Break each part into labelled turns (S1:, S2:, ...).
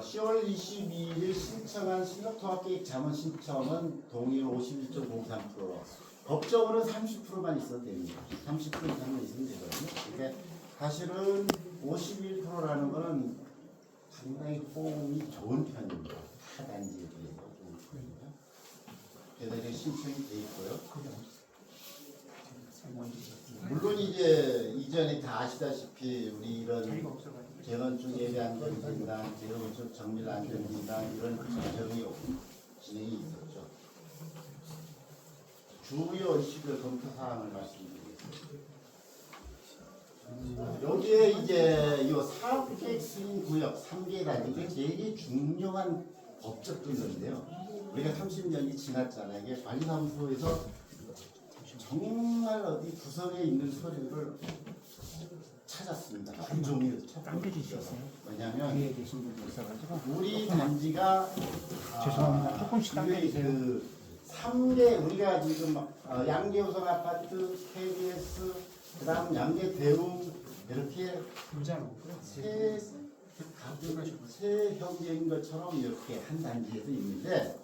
S1: 10월 22일 신청한 신속통합계획 자문 신청은 동의율 51.03%. 법적으로는 30%만 있어도 됩니다. 30% 이상만 있으면 되거든요. 근데 사실은 51%라는 거는 상당히 호응이 좋은 편입니다. 타 단지에 비해서 좋은 편이고요. 그래서 이제 신청이 돼 있고요. 물론 이제 이전에 다 아시다시피 우리 이런 재건축 예배안전진단, 재건축 정밀안전진단 이런 과정이 진행이 있었죠. 주요 이슈별 검토 사항을 말씀드리겠습니다. 여기에 이제 이 사업계획 승인 구역 3개 단위가 되게 중요한 법적 근거인데요. 우리가 30년이 지났잖아요. 이게 관리사무소에서 정말 어디 구석에 있는 서류를 찾았습니다. 종일 찾았어요. 왜냐하면
S2: 위에 계신 분도 있어가지고
S1: 우리 단지가
S2: 죄송합니다. 조금씩 당겨주세요.
S1: 그 3개 우리가 지금 양재우성 아파트, KBS, 그다음 양재 대웅 이렇게 세 형제인 것처럼 이렇게 한 단지에서 있는데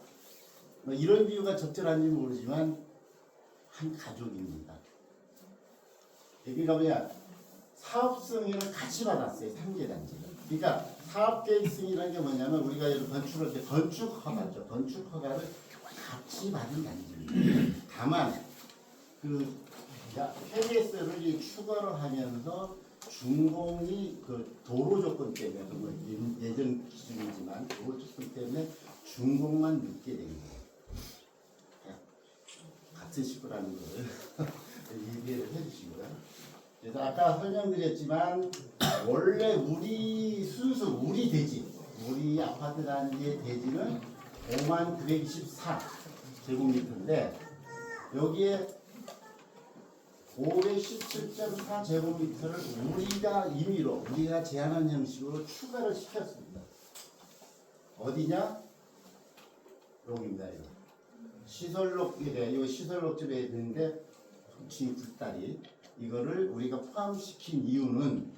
S1: 뭐 이런 비유가 적절한지 모르지만 한 가족입니다. 그러니까 뭐냐 사업 승인을 같이 받았어요. 3개 단지를. 그러니까 사업계획 승인이라는 게 뭐냐면 우리가 여기 건축을 할 때 건축 허가죠. 건축 허가를 같이 받은 단지입니다. 다만 그 KBS를 추가로 하면서 준공이 그 도로 조건 때문에 뭐 예전 기준이지만 도로 조건 때문에 준공만 늦게 된 거예요. 같은 식구라는 걸 이해를 해주시고요. 그래서 아까 설명드렸지만 원래 우리 순수 우리 대지 우리 아파트 단지의 대지는 5924 제곱미터인데 여기에 517.4 제곱미터를 우리가 임의로 우리가 제한한 형식으로 추가를 시켰습니다. 어디냐? 여기입니다. 이거. 시설록에 이 시설록집에 있는데 지 굴다리 이거를 우리가 포함시킨 이유는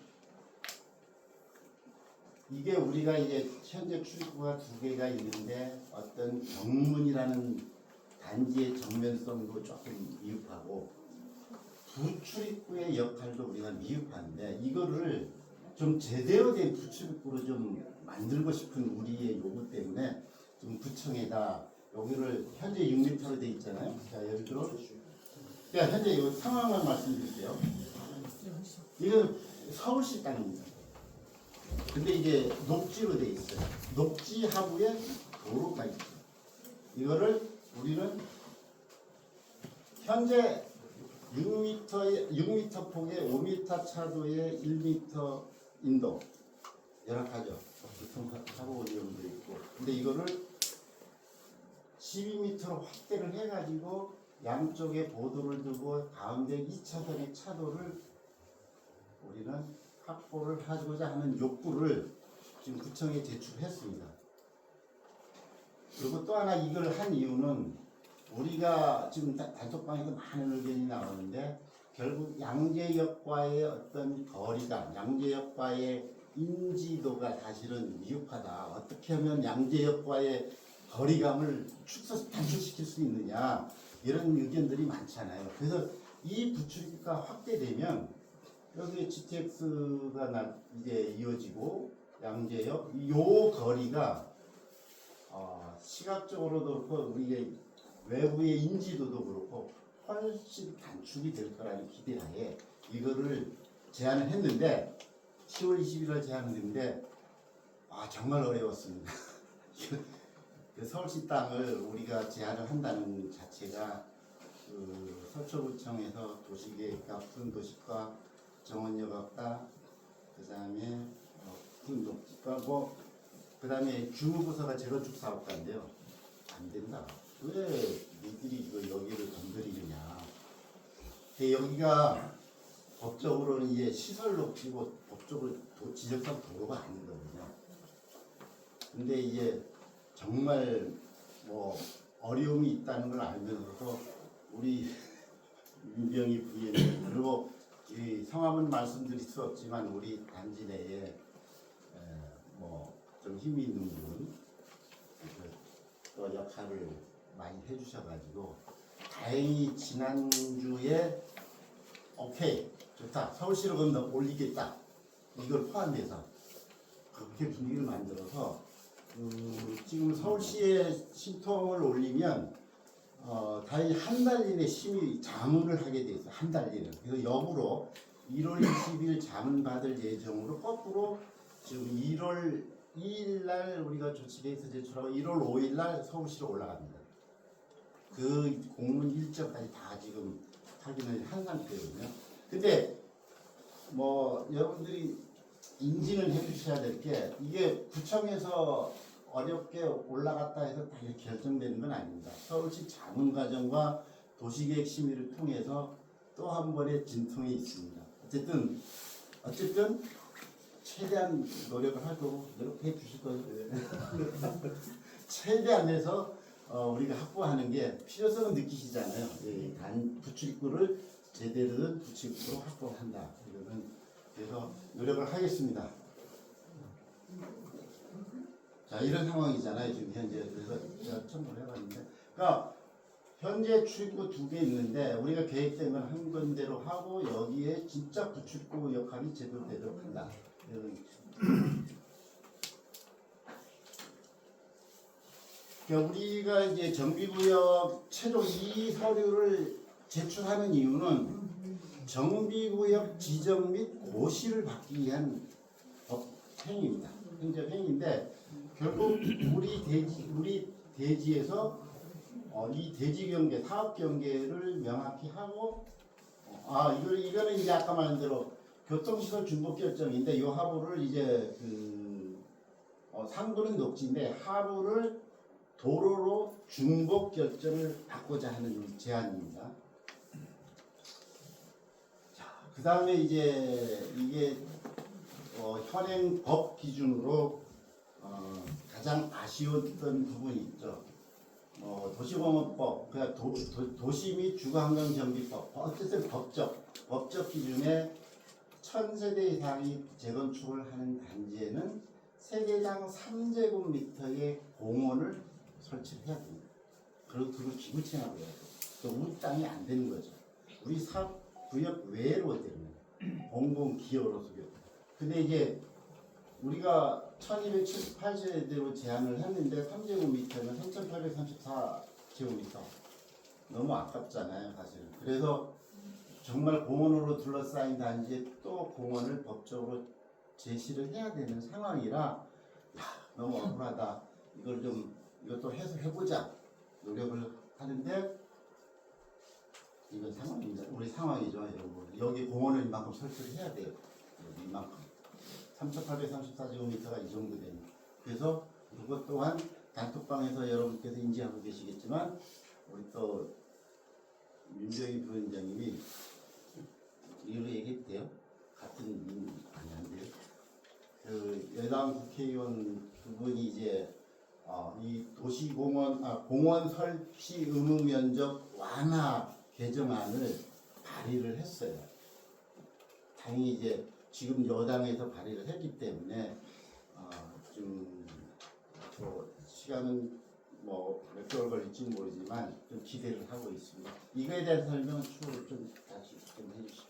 S1: 이게 우리가 이제 현재 출입구가 2개가 있는데 어떤 경문이라는 단지의 정면성도 조금 미흡하고 부출입구의 역할도 우리가 미흡한데 이거를 좀 제대로 된 부출입구로 좀 만들고 싶은 우리의 요구 때문에 좀 구청에다 여기를 현재 6m로 돼 있잖아요. 자, 예를 들어 현재 이 상황만 말씀드릴게요. 이건 서울시 땅입니다. 근데 이제 녹지로 돼 있어요. 녹지 하부에 도로가 있어요. 이거를 우리는 현재 6m 폭에 5m 차도에 1m 인도 열악하죠. 교통사고 위험도 있고. 근데 이거를 12m로 확대를 해가지고 양쪽에 보도를 두고 가운데 2차선의 차도를 우리는 확보를 하고자 하는 욕구를 지금 구청에 제출했습니다. 그리고 또 하나 이걸 한 이유는 우리가 지금 단톡방에도 많은 의견이 나오는데 결국 양재역과의 어떤 거리가 양재역과의 인지도가 사실은 미흡하다. 어떻게 하면 양재역과의 거리감을 단축시킬 수 있느냐 이런 의견들이 많잖아요. 그래서 이 부출입구가 확대되면 여기 GTX가 이제 이어지고 양재역 요 거리가 시각적으로도 그렇고 우리의 외부의 인지도도 그렇고 훨씬 단축이 될 거라는 기대하에 이거를 제안을 했는데 10월 21일 제안을 했는데 정말 어려웠습니다. 그 서울시 땅을 우리가 제안을 한다는 자체가 그 서초구청에서 도시계획과 푸른도시과 정원여각과 그다음에 푸른도시과 그 다음에 주무부서가 재건축 사업가인데요. 안 된다. 왜 니들이 여기를 건드리느냐. 여기가 법적으로는 이제 시설록지고 법적으로 지적상 도로가 아니거든요. 근데 이제 정말 뭐 어려움이 있다는 걸 알면서도 우리 윤병희 부위원님 그리고 이 성함은 말씀드릴 수 없지만 우리 단지 내에 뭐 좀 힘이 있는 분, 또 역할을 많이 해주셔가지고 다행히 지난주에 오케이 좋다 서울시로 그럼 너 올리겠다 이걸 포함해서 그렇게 분위기를 만들어서 지금 서울시에 신통을 올리면 다행히 한 달 이내 심의 자문을 하게 돼 있어. 한 달 이내. 그래서 역으로 1월 20일 자문 받을 예정으로 거꾸로 지금 1월 2일 날 우리가 조치계획서 제출하고 1월 5일 날 서울시로 올라갑니다. 그 공문 일정까지 다 지금 확인을 한 상태거든요. 근데 뭐 여러분들이 인지를 해주셔야 될 게 이게 구청에서 어렵게 올라갔다 해서 다 이렇게 결정되는 건 아닙니다. 서울시 자문 과정과 도시계획 심의를 통해서 또 한 번의 진통이 있습니다. 어쨌든 최대한 노력을 할 거고 노력해 주실 거예요. 최대한 해서 우리가 확보하는 게 필요성은 느끼시잖아요. 단 부출입구를 제대로 된 부출입구로 확보한다. 이거는 그래서 노력을 하겠습니다. 자 이런 상황이잖아요 지금 현재. 그래서 제가 첨부를 해봤는데 그러니까 현재 출입구 2개 있는데 우리가 계획된 건 한 건대로 하고 여기에 진짜 부출입구 역할이 제대로 되도록 한다. 그러니까 우리가 이제 정비구역 최종 이 서류를 제출하는 이유는 정비구역 지정 및 고시를 받기 위한 행위입니다. 행정 행위인데 결국 우리 대지에서 이 대지 경계, 사업 경계를 명확히 하고 이거는 이제 아까 말한 대로 교통시설 중복 결정인데 이 하부를 이제 상부는 녹지인데 하부를 도로로 중복 결정을 받고자 하는 제안입니다. 자, 그 다음에 이제 이게 현행 법 기준으로 가장 아쉬웠던 부분이 있죠. 도시공원법, 그러니까 도시 및 주거환경정비법, 어쨌든 법적 기준에 1000세대 이상이 재건축을 하는 단지에는 세대당 3제곱미터의 공원을 설치를 해야 됩니다. 그리고 그걸 기부채납을 해야 돼요. 또 우리 땅이 안 되는 거죠. 우리 사업구역 외로 되는 공공기여로서. 근데 이제 우리가 1278세대로 제한을 했는데 3제곱미터는 3834제곱미터 너무 아깝잖아요 사실은. 그래서 정말 공원으로 둘러싸인 단지에 또 공원을 법적으로 제시를 해야 되는 상황이라 너무 억울하다. 이것도 해보자 노력을 하는데 이건 상황입니다. 우리 상황이죠. 여러분. 여기 공원을 이만큼 설치를 해야 돼요. 이만큼 3834제곱미터가 이 정도 됩니다. 그래서 그것 또한 단톡방에서 여러분께서 인지하고 계시겠지만 우리 또 윤정희 부위원장님이 이로 얘기해도 돼요? 같은 아니 안 돼요? 여당 국회의원 두 분이 이제 이 공원 설치 의무 면적 완화 개정안을 발의를 했어요. 다행히 이제 지금 여당에서 발의를 했기 때문에 좀 시간은 뭐 몇 개월 걸릴지는 모르지만 좀 기대를 하고 있습니다. 이거에 대한 설명은 추후로 좀 다시 좀 해주십시오.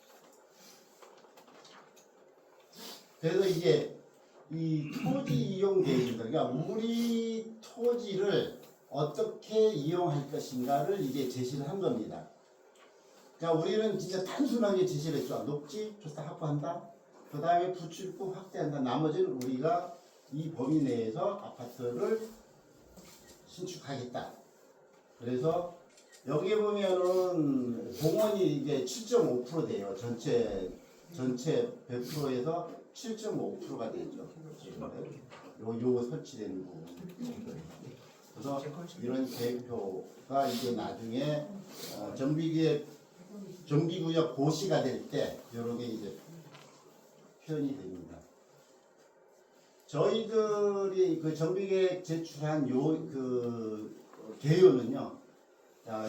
S1: 그래서 이제 이 토지 이용 계획입니다. 그러니까 우리 토지를 어떻게 이용할 것인가를 이제 제시를 한 겁니다. 그러니까 우리는 진짜 단순하게 제시를 했죠. 녹지 조사 확보한다. 그 다음에 부출입구 확대한다. 나머지는 우리가 이 범위 내에서 아파트를 신축하겠다. 그래서 여기 보면은 공원이 이게 7.5% 돼요. 전체 100%에서 7.5%가 되죠. 요거 설치되는 부분. 그래서 이런 계획표가 이제 나중에 정비구역 고시가 될 때 이런 게 이제 표현이 됩니다. 저희들이 그 정비계획 제출한 개요는요.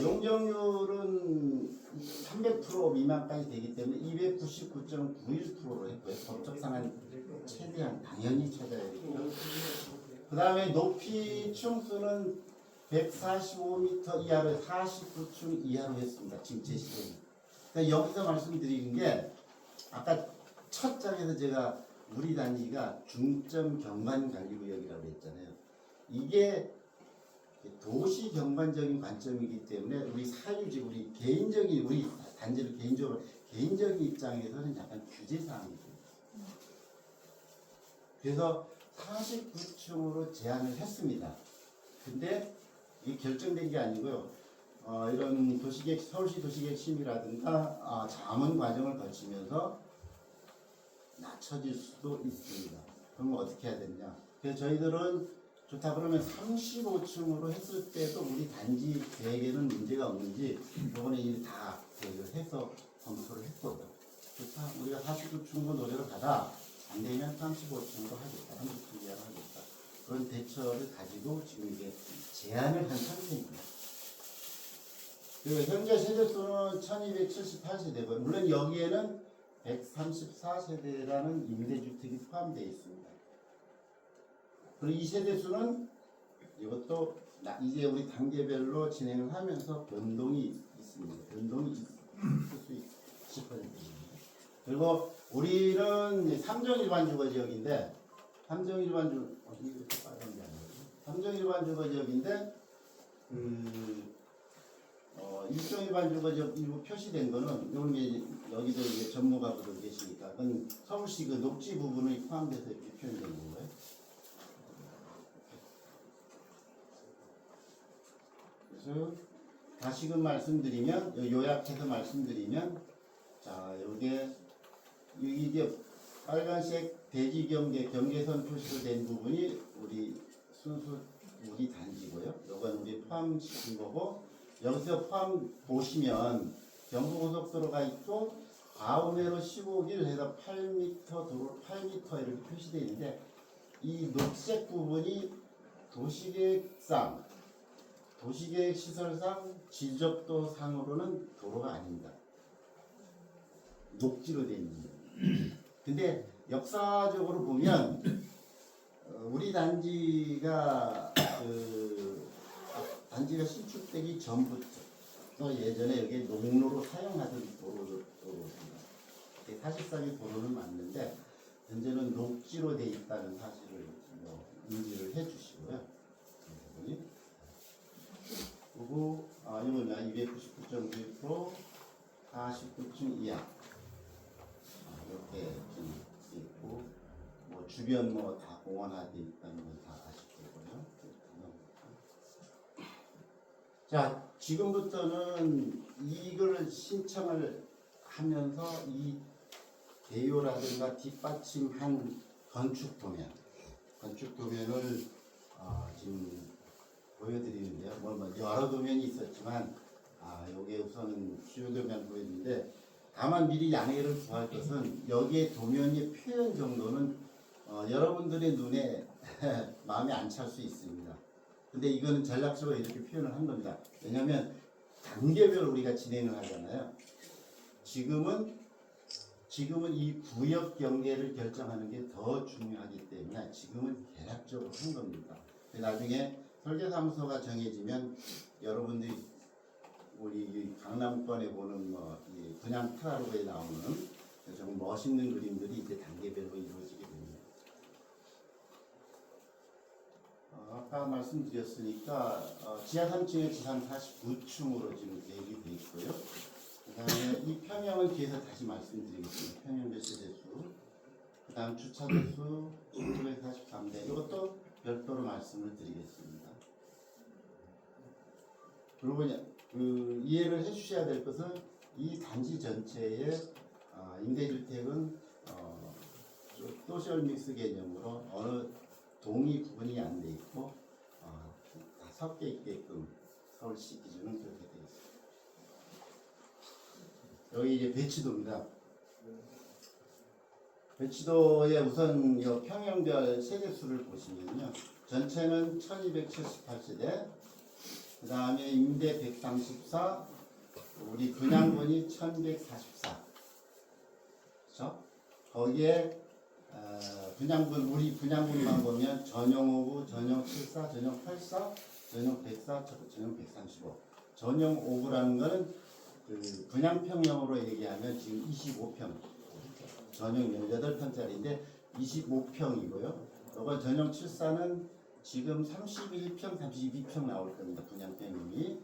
S1: 용적률은 300% 미만까지 되기 때문에 299.91%로 했고요. 법적상은 최대한 당연히 찾아야 되고요. 그 다음에 높이 층수는 145m 이하로 49층 이하로 했습니다. 지금 제 시대는. 그러니까 여기서 말씀드리는 게 아까 첫 장에서 제가 우리 단지가 중점 경관 관리구역이라고 했잖아요. 이게 도시 경관적인 관점이기 때문에 우리 사유지 우리 개인적인 우리 단지를 개인적인 입장에서는 약간 규제 사항이죠. 그래서 49층으로 제한을 했습니다. 근데 이게 결정된 게 아니고요. 이런 도시계획 서울시 도시계획 심의라든가 자문 과정을 거치면서 낮춰질 수도 있습니다. 그러면 어떻게 해야 되느냐? 그래서 저희들은 좋다 그러면 35층으로 했을 때도 우리 단지 계획에는 문제가 없는지 이번에 이미 다 계획을 해서 검토를 했거든요. 좋다. 우리가 49층으로 노력을 하다 안 되면 35층으로 하겠다. 30층 이하로 하겠다. 그런 대처를 가지고 지금 이게 제한을 한 상태입니다. 그리고 현재 세대수는 1278세대고요. 물론 여기에는 134세대라는 임대주택이 포함되어 있습니다. 그리고 이 세대수는 이것도 이제 우리 단계별로 진행을 하면서 변동이 있습니다. 변동이 있을 수 10%입니다. 그리고 우리는 3종 일반 주거 지역인데 3종 일반 주거 이렇게 빨간 게 아니고 3종 일반 주거 지역인데 1종 일반 주거 지역 일부 표시된 거는 여기도 이제 전문가분들 계시니까 그건 서울시 그 녹지 부분이 포함돼서 이렇게 표현된 건가요? 그래서 다시금 말씀드리면 요약해서 말씀드리면 자 이게 빨간색 대지 경계선 표시로 된 부분이 우리 단지고요. 이건 우리 포함시킨 거고 여기서 포함 보시면 경부고속도로가 있고 과우매로 15길 해서 8m 도로 8m 이렇게 표시되어 있는데 이 녹색 부분이 도시계획 시설상 지적도상으로는 도로가 아닙니다. 녹지로 되어 있는 거예요. 근데 역사적으로 보면 우리 단지가 단지가 신축되기 전부터 예전에 여기 농로로 사용하던 도로입니다. 사실상 이 도로는 맞는데 현재는 녹지로 되어 있다는 사실을 인지를 해주시고요. 그리고 이건 299.9% 49층 이하 이렇게 있고 주변 다 공원화되어 있다는 건 다 아실 거고요. 자, 지금부터는 이걸 신청을 하면서 이 대요라든가 뒷받침한 건축 도면을 지금 보여드리는데요. 여러 도면이 있었지만 여기에 우선은 주요 도면 보여드리는데 다만 미리 양해를 구할 것은 여기에 도면의 표현 정도는 여러분들의 눈에 마음에 안 찰 수 있습니다. 근데 이거는 전략적으로 이렇게 표현을 한 겁니다. 왜냐하면 단계별 우리가 진행을 하잖아요. 지금은 이 구역 경계를 결정하는 게 더 중요하기 때문에 지금은 대략적으로 한 겁니다. 나중에 설계사무소가 정해지면 여러분들이 우리 강남권에 보는 이 분양 카탈로그에 나오는 좀 멋있는 그림들이 이제 단계별로 이루어지게 됩니다. 아까 말씀드렸으니까 지하 3층에 지상 49층으로 지금 계획이 되어 있고요. 그 다음에 이 평형은 뒤에서 다시 말씀드리겠습니다. 평형별 세대수. 그 다음 주차대수 1943대. 이것도 별도로 말씀을 드리겠습니다. 그리고 이해를 해주셔야 될 것은 이 단지 전체의 임대주택은 소셜 믹스 개념으로 어느 동이 구분이 안 돼 있고 다 섞여 있게끔 서울시 기준은 그렇게 되어 있습니다. 여기 이제 배치도입니다. 배치도의 우선 이 평형별 세대수를 보시면요. 전체는 1278세대, 그 다음에 임대 134, 우리 분양분이 1144. 그렇죠? 거기에 분양분 우리 분양분만 보면 전용 5구, 전용 74, 전용 84, 전용 104, 전용 135. 전용 5구라는 거는 그 분양평형으로 얘기하면 지금 25평. 전용 18평짜리인데 25평이고요. 이거 전용 74는 지금 31평, 32평 나올 겁니다. 분양평형이.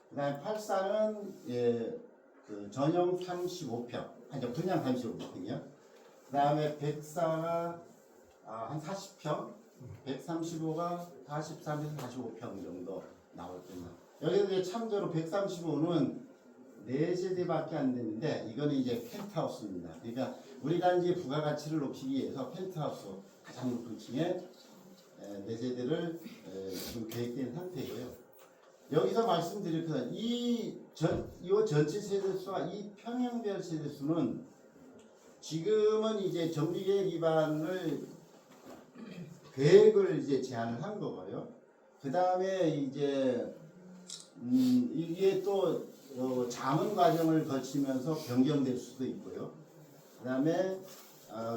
S1: 그다음에 84는 그 전용 35평, 아니 분양 35평이요. 그다음에 104가 한 40평, 135가 43에서 45평 정도 나올 겁니다. 여기서 이제 참조로 135는 4세대밖에 안 되는데 이거는 이제 펜트하우스입니다. 그러니까 우리 단지의 부가가치를 높이기 위해서 펜트하우스 가장 높은 층에 4세대를 지금 계획된 상태고요. 여기서 말씀드릴 것은 이 전체 세대수와 이 평형별 세대수는 지금은 이제 정비계획 기반을 계획을 이제 제안을 한 거고요. 그 다음에 이제 이게 또 자문 과정을 거치면서 변경될 수도 있고요. 그 다음에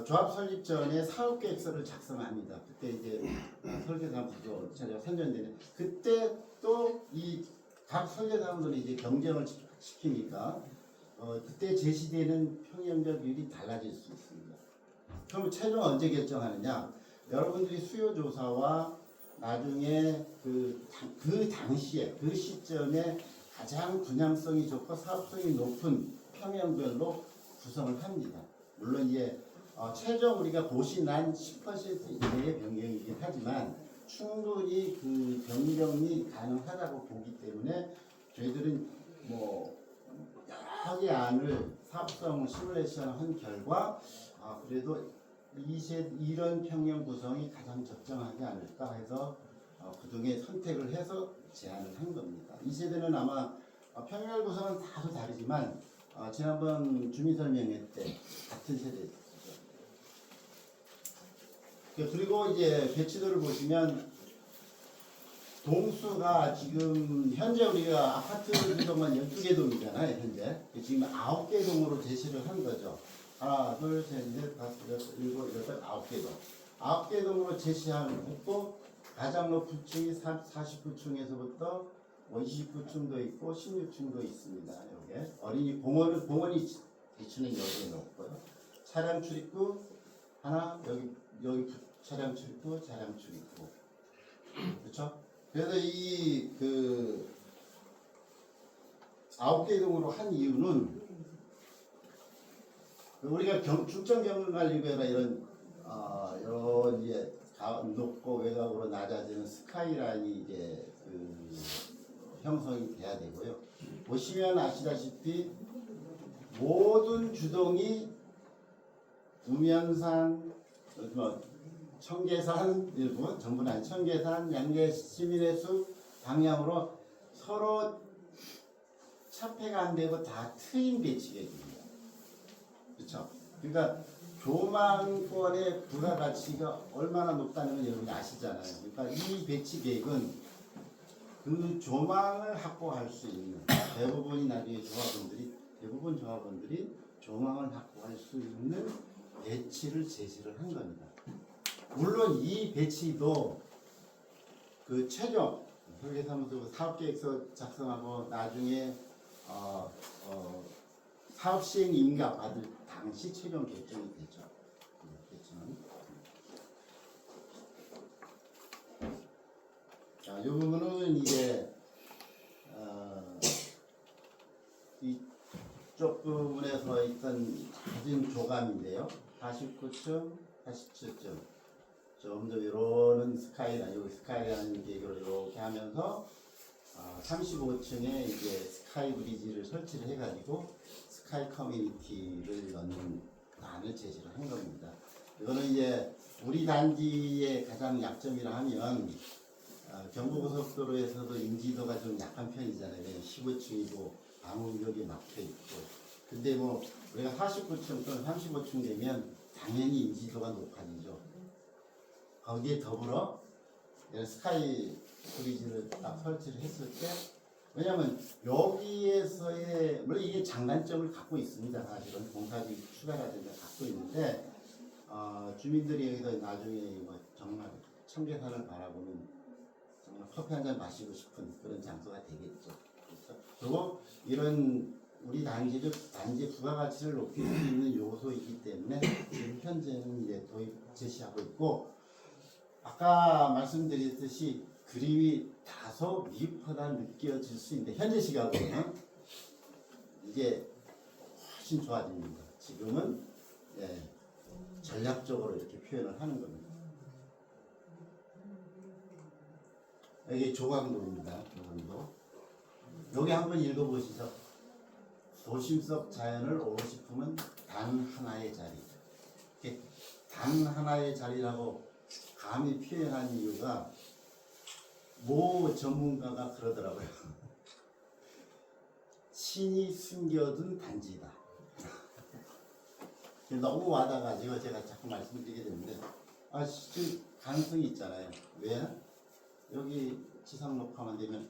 S1: 조합 설립 전에 사업계획서를 작성합니다. 그때 이제 설계사무 부서 선정되는 그때 또 이 각 설계사무들이 이제 경쟁을 시키니까 그때 제시되는 평형별 비율이 달라질 수 있습니다. 그럼 최종 언제 결정하느냐? 여러분들이 수요 조사와 나중에 그 당시에 그 시점에 가장 분양성이 좋고 사업성이 높은 평형별로 구성을 합니다. 물론 이제 최종 우리가 고시난 10% 이내의 변경이긴 하지만 충분히 그 변경이 가능하다고 보기 때문에 저희들은 뭐 여러 개 안을 사업성 시뮬레이션 한 결과 그래도 이런 평형 구성이 가장 적정하지 않을까 해서 그중에 선택을 해서 제안을 한 겁니다. 이 세대는 아마 평형 구성은 다소 다르지만 지난번 주민설명회 때 같은 세대였죠. 그리고 이제 배치도를 보시면 동수가 지금 현재 우리가 아파트 구성만 12개 동이잖아요. 현재 지금 9개 동으로 제시를 한 거죠. 하나, 둘, 셋, 넷, 다섯, 여섯, 일곱, 여덟, 9개 동. 9개 동으로 제시하고 가장 높은 층이 49층에서부터 29층도 있고 16층도 있습니다. 여기 어린이 공원이 대치는 여기에 넣고요. 차량 출입구 하나 여기 차량 출입구, 차량 출입구. 그렇죠? 그래서 이 9개 동으로 한 이유는 우리가 중점 경관관리구역이나 이런 이제 높고 외곽으로 낮아지는 스카이라인이 이제 형성이 돼야 되고요. 보시면 아시다시피 모든 주동이 우면산, 청계산 일부, 전부는 아니 청계산, 양계 시민의수 방향으로 서로 차폐가 안 되고 다 트인 배치계획입니다. 그렇죠? 그러니까 조망권의 부가가치가 얼마나 높다는 건 여러분이 아시잖아요. 그러니까 이 배치 계획은 그 조망을 확보할 수 있는 대부분 조합원들이 조망을 확보할 수 있는 배치를 제시를 한 겁니다. 물론 이 배치도 그 최종 설계사무소 사업계획서 작성하고 나중에 사업 시행 인가 받을 당시 최종 결정이 되죠. 자, 이 부분은 이제 이쪽 부분에서 있던 작은 조감인데요. 49층, 47층. 좀 더 위로는 여기 스카이라는 계획으로 이렇게 하면서 35층에 이제 스카이 브리지를 설치를 해가지고 스카이 커뮤니티를 넣는 안을 제시를 한 겁니다. 이거는 이제 우리 단지의 가장 약점이라 하면 경부고속도로에서도 인지도가 좀 약한 편이잖아요. 15층이고 방음벽이 막혀 있고. 근데 뭐 우리가 49층 또는 35층 되면 당연히 인지도가 높아지죠. 거기에 더불어 스카이 브리지를 딱 설치를 했을 때, 왜냐하면 여기에서의 물론 이게 장단점을 갖고 있습니다. 사실은 공사비 추가라든가 갖고 있는데 주민들이 여기서 나중에 뭐 정말 청계산을 바라보는 정말 커피 한 잔 마시고 싶은 그런 장소가 되겠죠. 그렇죠? 그리고 이런 우리 단지의 부가가치를 높일 수 있는 요소이기 때문에 지금 현재는 이제 도입 제시하고 있고, 아까 말씀드렸듯이 그림이 다소 미흡하다 느껴질 수 있는데 현재 시각으로는 이게 훨씬 좋아집니다. 지금은 전략적으로 이렇게 표현을 하는 겁니다. 여기 조광도입니다. 조광도. 여기 한번 읽어보시죠. 도심 속 자연을 오고 싶으면 단 하나의 자리. 이렇게 단 하나의 자리라고 감히 표현한 이유가 모 전문가가 그러더라고요. 신이 숨겨둔 단지다. 너무 와닿아가지고 제가 자꾸 말씀드리게 되는데, 가능성이 있잖아요. 왜? 여기 지상 녹화만 되면,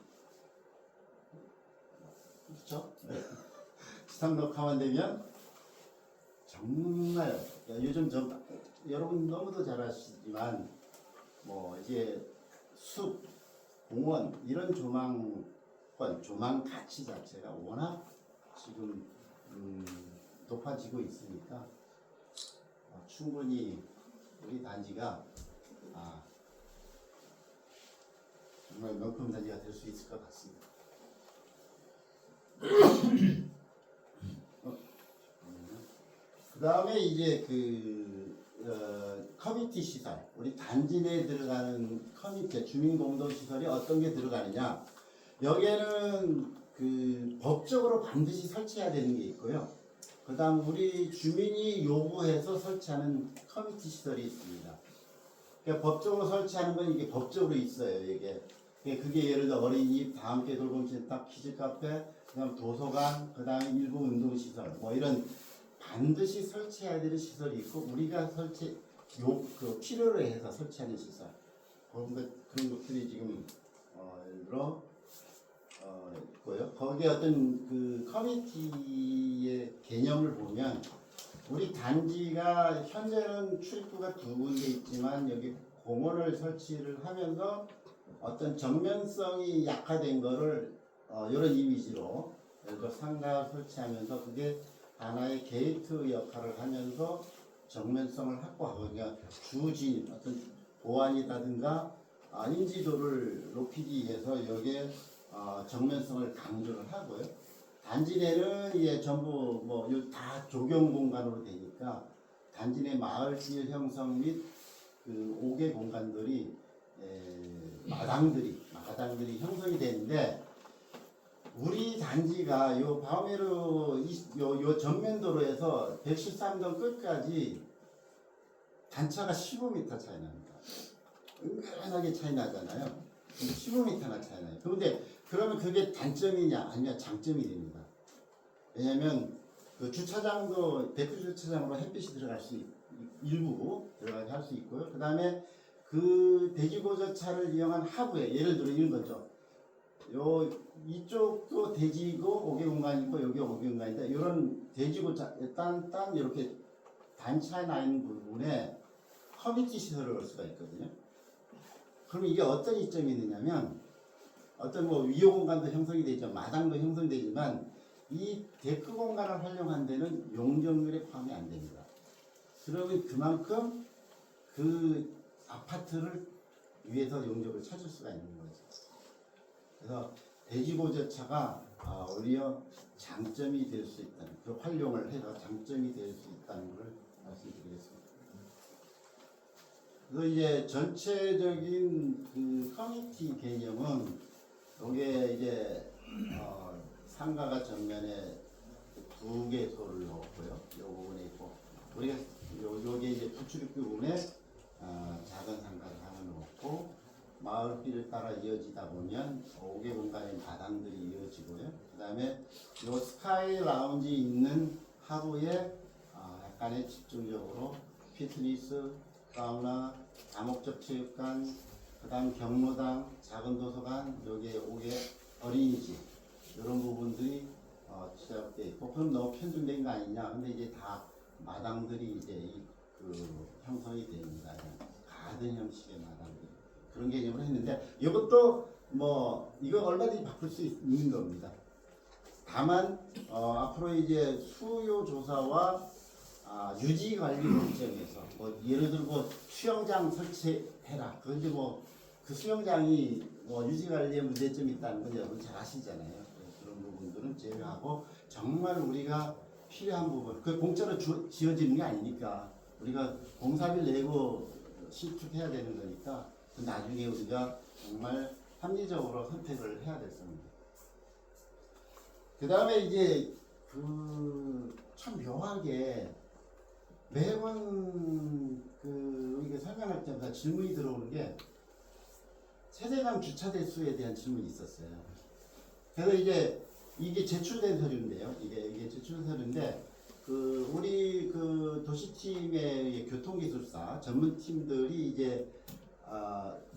S1: 그렇죠? 지상 녹화만 되면 정말 요즘 여러분 너무도 잘 아시지만 뭐 이제 숲, 공원 이런 조망 가치 자체가 워낙 지금 높아지고 있으니까 충분히 우리 단지가 정말 명품 단지가 될 수 있을 것 같습니다. 그 다음에 이제 커뮤니티 시설, 우리 단지 내에 들어가는 커뮤니티, 주민공동 시설이 어떤 게 들어가느냐. 여기에는 법적으로 반드시 설치해야 되는 게 있고요. 그 다음 우리 주민이 요구해서 설치하는 커뮤니티 시설이 있습니다. 그러니까 법적으로 설치하는 건 이게 법적으로 있어요. 그게 예를 들어 어린이집, 다함께 돌봄센터, 키즈카페, 그다음 도서관, 그다음에 일부 운동시설, 뭐 이런 반드시 설치해야 되는 시설이 있고, 우리가 필요로 해서 설치하는 시설, 그런 것들이 지금 예를 들어 있고요. 거기에 어떤 커뮤니티의 개념을 보면, 우리 단지가 현재는 출입구가 두 군데 있지만 여기 공원을 설치를 하면서 어떤 정면성이 약화된 거를 이런 이미지로 예를 들어 상가 설치하면서 그게 하나의 게이트 역할을 하면서 정면성을 확보하고, 그러니까 주진 어떤 보안이라든가 인지도를 높이기 위해서 여기에 정면성을 강조를 하고요. 단지 내는 이제 전부 다 조경 공간으로 되니까 단지 내 마을질 형성 및 5개 공간들이 마당들이 형성이 되는데, 우리 단지가 요 바오메르 요 전면도로에서 113동 끝까지 단차가 15m 차이 납니다. 은근하게 차이 나잖아요. 15m나 차이 나요. 그러면 그게 단점이냐 아니면 장점이 됩니다. 왜냐하면 주차장도 데크 주차장으로 햇빛이 들어갈 수 일부 들어가게 할 수 있고요. 그 다음에 대지고저차를 이용한 하부에 예를 들어 이런 거죠. 이쪽도 대지고 5개 공간이 있고 여기 5개 공간인데, 이런 대지고차 딴 이렇게 단차에 나 있는 부분에 커뮤니티 시설을 넣을 수가 있거든요. 그럼 이게 어떤 이점이 있느냐면, 어떤 위호 공간도 형성이 되죠. 마당도 형성이 되지만 이 데크 공간을 활용한 데는 용적률에 포함이 안 됩니다. 그러면 그만큼 아파트를 위해서 용적을 찾을 수가 있는 거죠. 그래서 대지고저차가 오히려 장점이 될 수 있다는, 활용을 해서 장점이 될 수 있다는 걸 말씀드리겠습니다. 그래서 이제 전체적인 커뮤니티 개념은 여기에 이제 상가가 전면에 2개소를 넣었고요. 요 부분에 있고, 우리가 요게 이제 부출입구 부분에 작은 상가를 하나 넣었고, 마을길을 따라 이어지다 보면 5개 공간의 마당들이 이어지고요. 그 다음에 요 스카이 라운지 있는 하부에 약간의 집중적으로 피트니스, 사우나, 다목적 체육관, 그 다음 경로당, 작은 도서관, 여기에 5개 어린이집, 이런 부분들이 시작되어 있고, 그럼 너무 편중된 거 아니냐. 근데 이제 다 마당들이 이제 형성이 됩니다. 가든 형식의 마당들 그런 개념으로 했는데 이것도 뭐 이거 얼마든지 바꿀 수 있는 겁니다. 다만 앞으로 이제 수요 조사와 유지 관리 결정에서 뭐 예를 들고 수영장 설치해라. 그런데 뭐 그 수영장이 뭐 유지 관리에 문제점이 있다는 건 여러분 잘 아시잖아요. 그런 부분들은 제외하고 정말 우리가 필요한 부분, 그 공짜로 지어지는 게 아니니까 우리가 공사비를 내고 신축해야 되는 거니까 그 나중에 우리가 정말 합리적으로 선택을 해야 될 겁니다. 그 다음에 이제 참 묘하게 매번 우리가 설명할 때마다 질문이 들어오는 게 세대당 주차 대수에 대한 질문이 있었어요. 그래서 이게 제출된 서류인데요. 이게 제출 서류인데 우리 도시팀의 교통기술사 전문팀들이 이제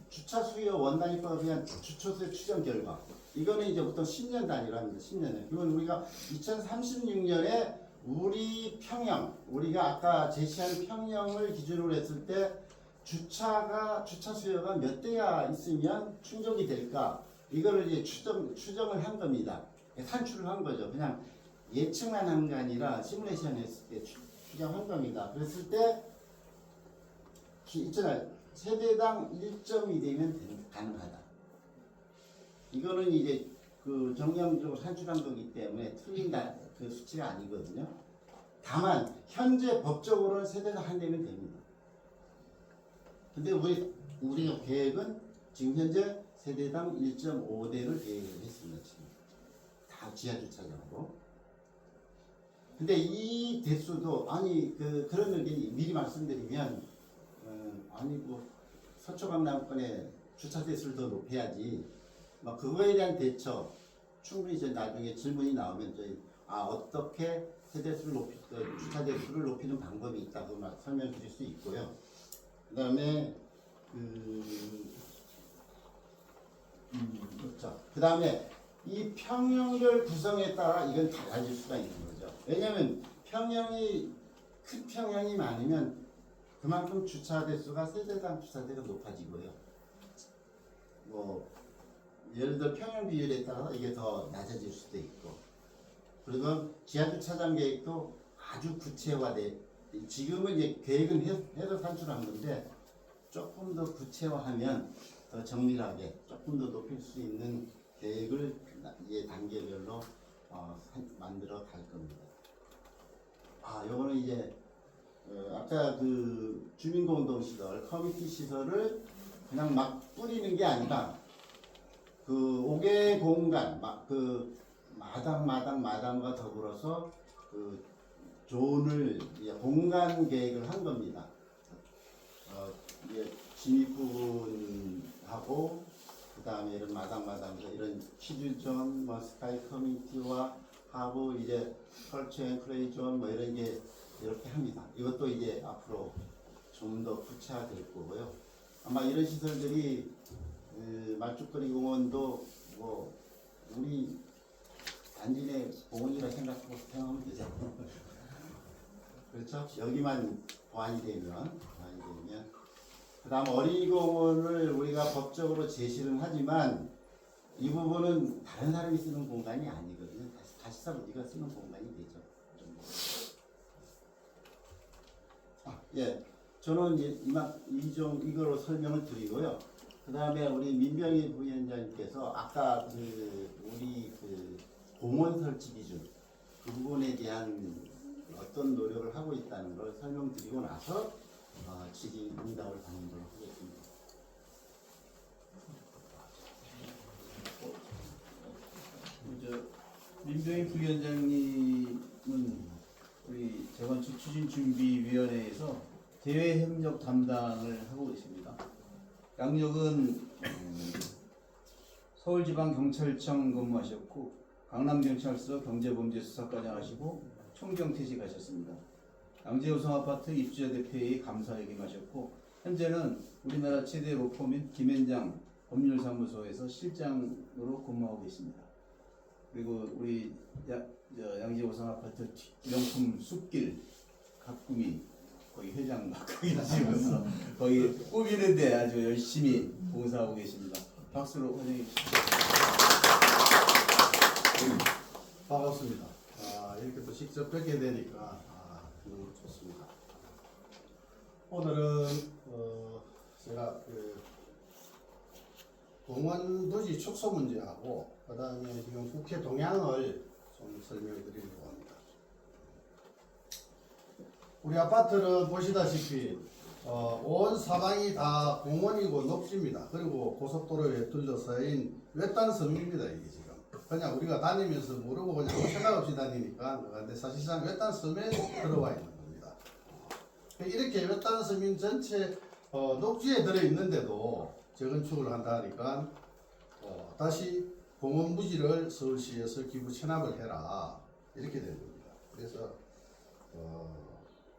S1: 주차 수요 원단위법에 의한 주차수요 추정 결과 이거는 이제 보통 10년 단위로 합니다. 10년에. 이건 우리가 2036년에 우리 평형, 우리가 아까 제시한 평형을 기준으로 했을 때 주차 수요가 몇 대야 있으면 충족이 될까? 이거를 이제 추정을 한 겁니다. 산출을 한 거죠. 그냥 예측만 한 게 아니라 시뮬레이션 했을 때 추정한 겁니다. 그랬을 때 있잖아요. 세대당 1.2 되면 가능하다. 이거는 이제 정량적으로 산출한 거기 때문에 틀린 그 수치가 아니거든요. 다만 현재 법적으로는 세대당 한 대면 됩니다. 근데 우리가 계획은 지금 현재 세대당 1.5대를 계획을 했습니다. 지금 다 지하주차장으로. 근데 이 대수도 그런 의견이 미리 말씀드리면 서초강남권에 주차 대수를 더 높여야지. 그거에 대한 대처 충분히 이제 나중에 질문이 나오면 어떻게 주차 대수를 높이는 방법이 있다고 설명드릴 수 있고요. 그다음에 그렇죠. 그다음에 이 평형별 구성에 따라 이건 달라질 수가 있는 거죠. 왜냐하면 큰 평형이 많으면 그만큼 주차 대수가 세대당 주차대가 높아지고요. 예를 들어 평형 비율에 따라서 이게 더 낮아질 수도 있고, 그리고 지하주차장 계획도 아주 구체화돼. 지금은 이제 계획은 해서 산출한 건데 조금 더 구체화하면 더 정밀하게 조금 더 높일 수 있는 계획을 이제 단계별로 만들어 갈 겁니다. 요거는 이제 아까 주민공동시설, 커뮤니티 시설을 그냥 막 뿌리는 게 아니라 5개 공간, 마당과 더불어서 존을 공간 계획을 한 겁니다. 진입 부분하고 그 다음에 이런 마당에서 이런 키즈존, 스카이 커뮤니티와 하부 이제 컬처 앤 플레이 존 이런 게 이렇게 합니다. 이것도 이제 앞으로 좀 더 구체화될 거고요. 아마 이런 시설들이 말죽거리 공원도 우리 단지 내 공원이라 생각하면 되죠. 그렇죠? 여기만 보완이 되면 그 다음 어린이공원을 우리가 법적으로 제시는 하지만 이 부분은 다른 사람이 쓰는 공간이 아니거든요. 다시 우리가 쓰는 공간이 되죠. 저는 이거로 설명을 드리고요. 그 다음에 우리 민병희 부위원장님께서 아까 우리 공원 설치 기준 그 부분에 대한 어떤 노력을 하고 있다는 걸 설명드리고 나서 질의응답을 받는 걸로 하겠습니다.
S3: 민병희 부위원장님은 우리 재건축 추진준비위원회에서 대외협력 담당을 하고 계십니다. 양력은 서울지방경찰청 근무하셨고 강남경찰서 경제범죄수사과장 하시고 총경퇴직하셨습니다. 양재우성 아파트 입주자 대표회의 감사 역임하셨고 현재는 우리나라 최대 로펌인 김현장 법률사무소에서 실장으로 근무하고 계십니다. 그리고 우리 양재우성 아파트 명품 숲길 가꾸미 거기 회장 맡고 계시면서 거기 꾸미는데 아주 열심히 봉사하고 계십니다. 박수로 환영해 주십시오.
S4: 반갑습니다. 이렇게 또 직접 뵙게 되니까 너무 좋습니다. 오늘은 제가 공원 부지 축소 문제하고 그 다음에 지금 국회 동향을 좀 설명해 드리려고 합니다. 우리 아파트는 보시다시피 온 사방이 다 공원이고 녹지입니다. 그리고 고속도로에 둘러싸인 외딴 섬입니다. 이게 지금 그냥 우리가 다니면서 모르고 그냥 아무 생각 없이 다니니까 근데 사실상 외딴 섬에 들어와 있는 겁니다. 이렇게 외딴 섬인 전체 녹지에 들어있는데도 재건축을 한다 하니까 다시 공원 부지를 서울시에서 기부 체납을 해라 이렇게 된 겁니다. 그래서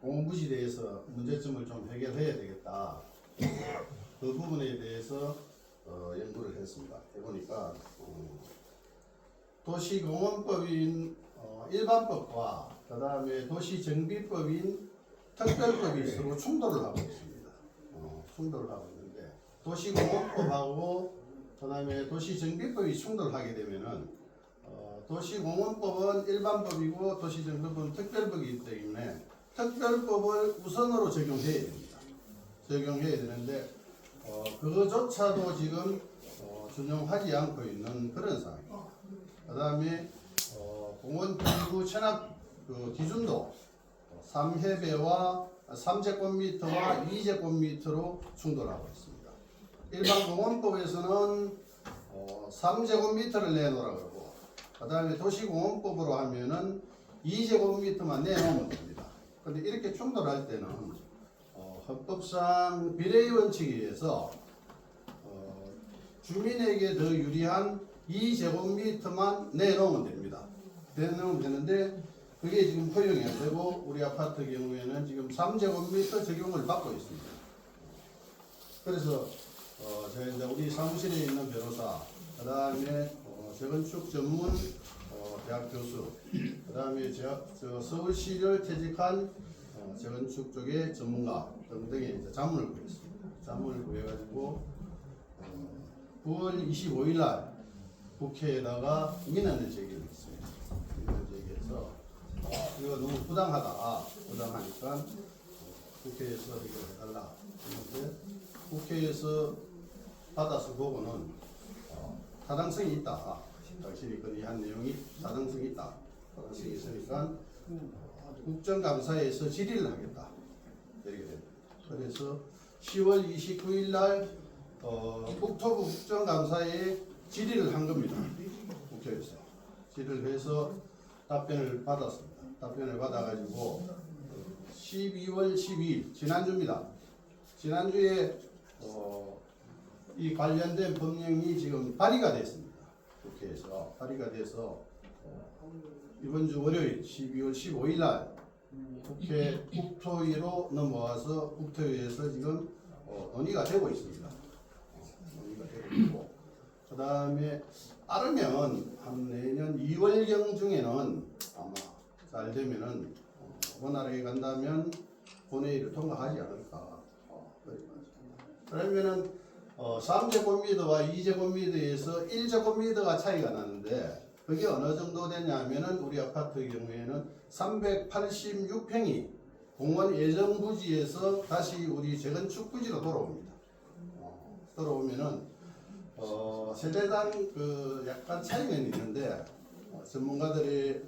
S4: 공원 부지에 대해서 문제점을 좀 해결해야 되겠다. 그 부분에 대해서 연구를 했습니다. 해보니까 도시공원법인 일반법과 그 다음에 도시정비법인 특별법이 서로 충돌을 하고 있습니다. 충돌을 하고 있는데 도시공원법하고 그 다음에 도시정비법이 충돌하게 되면은 도시공원법은 일반법이고 도시정비법은 특별법이기 때문에 특별법을 우선으로 적용해야 됩니다. 적용해야 되는데 그거조차도 지금 준용하지 않고 있는 그런 상황입니다. 그 다음에 공원 기부 체납 기준도 3해배와 3제곱미터와 2제곱미터로 충돌하고 있습니다. 일반 공원법에서는 3제곱미터를 내놓으라 그러고 그 다음에 도시공원법으로 하면은 2제곱미터만 내놓으면 됩니다. 그런데 이렇게 충돌할 때는 헌법상 비례의 원칙에 의해서 주민에게 더 유리한 2제곱미터만 내놓으면 됩니다. 내놓으면 되는데 그게 지금 허용이 안 되고 우리 아파트 경우에는 지금 3제곱미터 적용을 받고 있습니다. 그래서 저희 이제 우리 사무실에 있는 변호사, 그 다음에 재건축 전문 대학 교수, 그 다음에 저 서울시를 퇴직한 재건축 쪽의 전문가 등등의 이제 자문을 구했습니다. 자문을 구해가지고 9월 25일 날 국회에다가 민원을 제기했습니다. 민원을 제기해서 이거 너무 부당하니까 국회에서 이거 해달라 했는데 국회에서 받아서 보고는 타당성이 있다. 당신이 건의한 내용이 타당성이 있다. 타당성이 있으니까 국정감사에서 질의를 하겠다. 이렇게 됩니다. 그래서 10월 29일 날 국토부 국정감사에 질의를 한 겁니다. 국회에서 질의를 해서 답변을 받았습니다. 답변을 받아가지고 12월 12일 지난주입니다. 지난주에 이 관련된 법령이 지금 발의가 됐습니다. 국회에서 발의가 돼서 이번 주 월요일 12월 15일 날 국회 국토위로 넘어와서 국토위에서 지금 논의가 되고 있습니다. 논의가 되고 있고 그 다음에 빠르면 한 내년 2월경 중에는 아마 잘 되면은 원활하게 간다면 본회의를 통과하지 않을까. 그러면은 3제곱미터와 2제곱미터에서 1제곱미터가 차이가 나는데 그게 어느 정도 되냐면은 우리 아파트 경우에는 386평이 공원 예정 부지에서 다시 우리 재건축 부지로 돌아옵니다. 돌아오면은 세대당 약간 차이는 있는데 전문가들이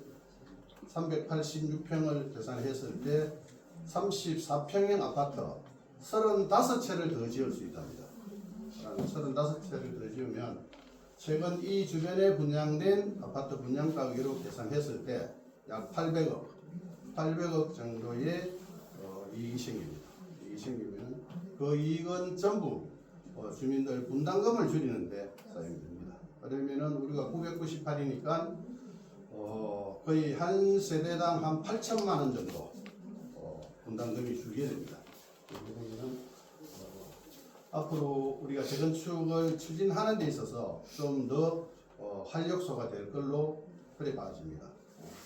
S4: 386평을 계산했을 때 34평형 아파트 35채를 더 지을 수 있답니다. 35채를 더 지으면 최근 이 주변에 분양된 아파트 분양 가격으로 계산했을 때 약 800억 정도의 이익이 생깁니다. 이익이 생기면 그 이익은 전부 주민들 분담금을 줄이는데 사용됩니다. 그러면은 우리가 998이니까 거의 한 세대당 한 8천만 원 정도 분담금이 줄게 됩니다. 그러면은 앞으로 우리가 재건축을 추진하는 데 있어서 좀 더 활력소가 될 걸로 그래 봐집니다.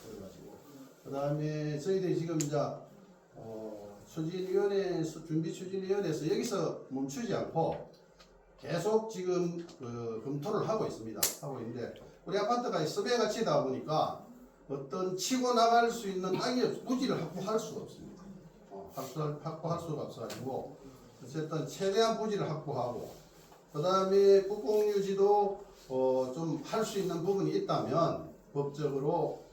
S4: 그래가지고 그 다음에 저희들이 지금 이제 추진위원회에서 준비추진위원회에서 여기서 멈추지 않고 계속 지금 검토를 하고 있습니다. 하고 있는데 우리 아파트가 습외가 치다 보니까 어떤 치고 나갈 수 있는 땅이 부지를 확보할 수가 없습니다. 확보할 수가 없어가지고 어쨌든 최대한 부지를 확보하고 그 다음에 국공유지도 좀 할 수 있는 부분이 있다면 법적으로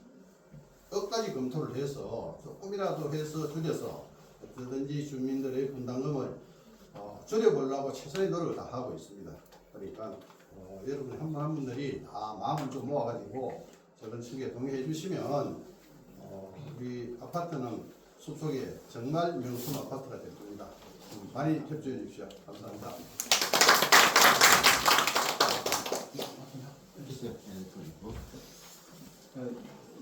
S4: 끝까지 검토를 해서 조금이라도 해서 줄여서 어떻게든지 주민들의 분담금을 줄여보려고 최선의 노력을 다 하고 있습니다. 그러니까 여러분 한 분 한 분들이 다 마음을 좀 모아가지고 저런 측에 동의해 주시면 우리 아파트는 숲속에 정말 명품 아파트가 될 겁니다. 많이 협조해 주십시오. 감사합니다.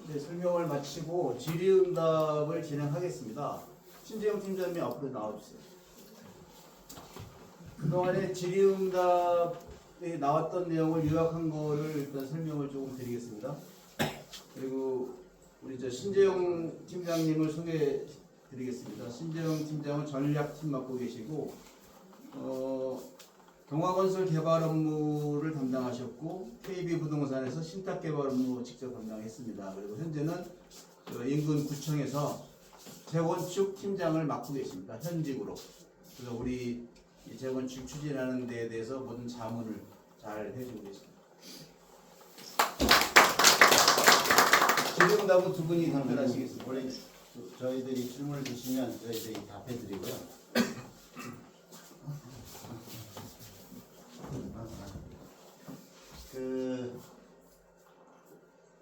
S3: 이제 설명을 마치고 질의응답을 진행하겠습니다. 신재영 팀장님 앞으로 나와주세요. 그동안에 질의응답에 나왔던 내용을 요약한 거를 일단 설명을 조금 드리겠습니다. 그리고 우리 신재영 팀장님을 소개해 드리겠습니다. 신재영 팀장은 전략팀 맡고 계시고 동화건설 개발 업무를 담당하셨고 KB부동산에서 신탁 개발 업무 직접 담당했습니다. 그리고 현재는 인근 구청에서 재건축 팀장을 맡고 계십니다. 현직으로. 그래서 우리 이 재건축 추진하는 데에 대해서 모든 자문을 잘 해주고 계십니다. 질의응답은 두 분이 답변하시겠습니다.
S1: 원래 저희들이 질문을 주시면 저희들이 답해드리고요.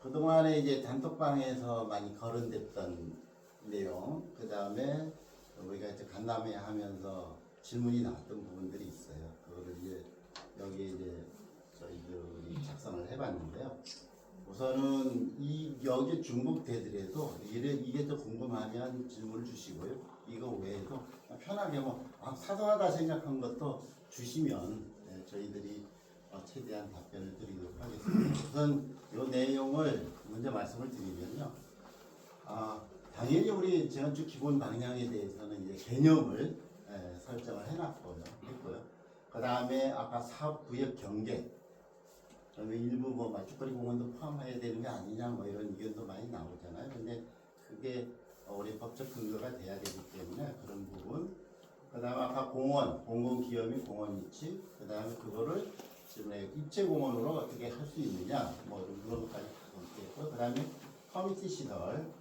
S1: 그동안에 이제 단톡방에서 많이 거론됐던 내용, 그 다음에 우리가 이제 간담회 하면서 질문이 나왔던 부분들이 있어요. 그거를 이제 여기 이제 저희들이 작성을 해봤는데요. 우선은 여기 중복되더라도 이게 더 궁금하면 질문을 주시고요. 이거 외에도 편하게 사소하다 생각한 것도 주시면 저희들이 최대한 답변을 드리도록 하겠습니다. 우선 이 내용을 먼저 말씀을 드리면요. 당연히 우리 재건축 기본 방향에 대해서는 이제 개념을 설정을 했고요. 그 다음에 아까 사업구역 경계, 일부 말죽거리 공원도 포함해야 되는 게 아니냐 이런 의견도 많이 나오잖아요. 근데 그게 우리 법적 근거가 돼야 되기 때문에 그런 부분. 그 다음에 아까 공원, 공공기업인 공원 위치, 그 다음에 그거를 지금 입체공원으로 어떻게 할 수 있느냐, 이런 것까지 검토했고, 그 다음에 커뮤니티 시설,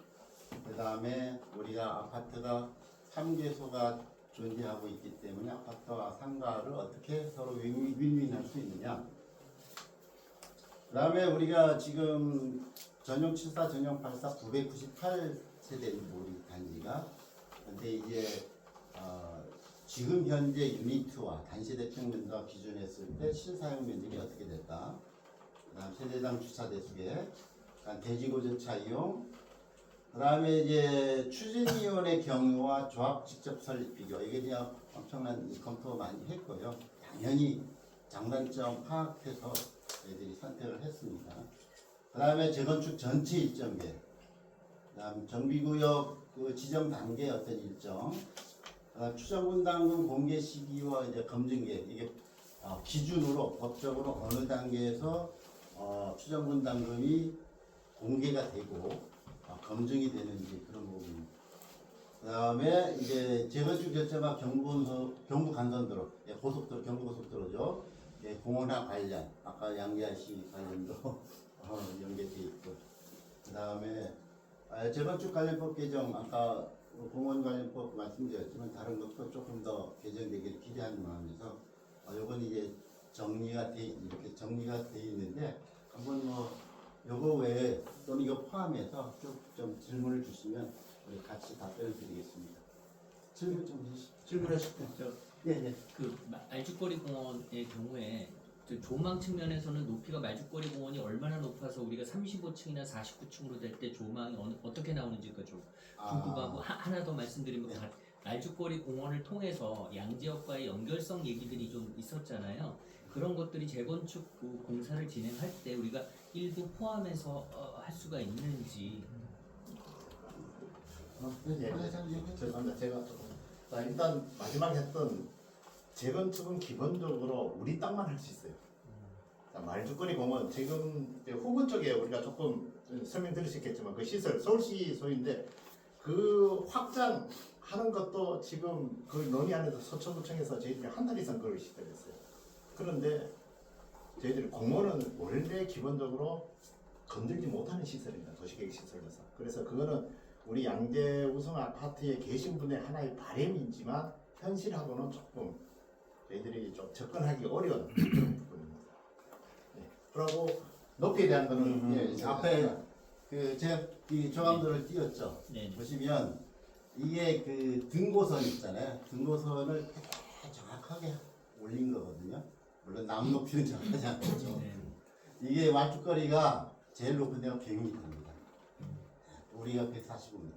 S1: 그 다음에 우리가 아파트가 3개소가 존재하고 있기 때문에 아파트와 상가를 어떻게 서로 윈윈할 수 있느냐. 그 다음에 우리가 지금 전용 74, 전용 84, 998세대 우리 단지가, 근데 이제 지금 현재 유니트와 단시대평면과 기준했을 때 실사용 면적이 어떻게 될까? 그 다음 세대당 주차 대수계, 대지고저차 이용, 그 다음에 이제 추진위원회 경우와 조합 직접 설립 비교, 이게 그냥 엄청난 검토 많이 했고요. 당연히 장단점 파악해서 저희들이 선택을 했습니다. 그 다음에 재건축 전체 일정계, 그 다음 정비구역 지정 단계 어떤 일정, 추정분담금 공개 시기와 이제 검증계획, 이게 기준으로 법적으로 어느 단계에서 추정분담금이 공개가 되고 검증이 되는지 그런 부분. 그 다음에 이제 재건축 결정과 경부 간선도로, 고속도로, 경부고속도로죠. 공원화 관련, 아까 양재시 관련도 연계돼 있고. 그 다음에 재건축 관련법 개정, 아까 공원관련법 말씀드렸지만 다른 것도 조금 더 개정되기를 기대하는 마음에서 요건 이제 이렇게 정리가 돼 있는데 한번 요거 외에 또는 이거 포함해서 쭉 좀 질문을 주시면 우리 같이 답변을 드리겠습니다. 질문 좀 해주시죠.
S3: 질문하실게요.
S1: 네.
S5: 그 말죽거리 공원의 경우에 조망 측면에서는 높이가 말죽거리 공원이 얼마나 높아서 우리가 35층이나 49층으로 될 때 조망이 어떻게 나오는지가 좀 궁금하고 하나 더 말씀드리면 말죽거리 공원을 통해서 양지역과의 연결성 얘기들이 좀 있었잖아요. 그런 것들이 재건축 공사를 진행할 때 우리가 일부 포함해서 할 수가 있는지.
S1: 네.
S6: 죄송합니다. 제가
S1: 자, 일단 마지막에 했던 재건축은 기본적으로 우리 땅만 할 수 있어요. 자, 말죽거리 공원 지금 후문 쪽에 우리가 조금 설명드릴 수 있겠지만 그 시설 서울시 소유인데 그 확장하는 것도 지금 그 논의안에서 서초구청에서 저희들이 한 달 이상 그걸 시도했어요. 그런데 저희들이 공원은 원래 기본적으로 건들지 못하는 시설입니다. 도시계획 시설에서. 그래서 그거는 우리 양재 우성 아파트에 계신 분의 하나의 바람이지만 현실하고는 조금 저희들이 좀 접근하기 어려운 부분입니다. 네. 그리고 높이에 대한 거는 예, 앞에 그 제가 이 조감도를 띄웠죠.
S5: 네.
S1: 보시면 이게 그 등고선 있잖아요. 등고선을 정확하게 올린 거거든요. 물론 남 높이는 정확하지 않겠죠.
S5: 네.
S1: 이게 말죽거리가 제일 높은 데가 100m입니다. 우리가 145m.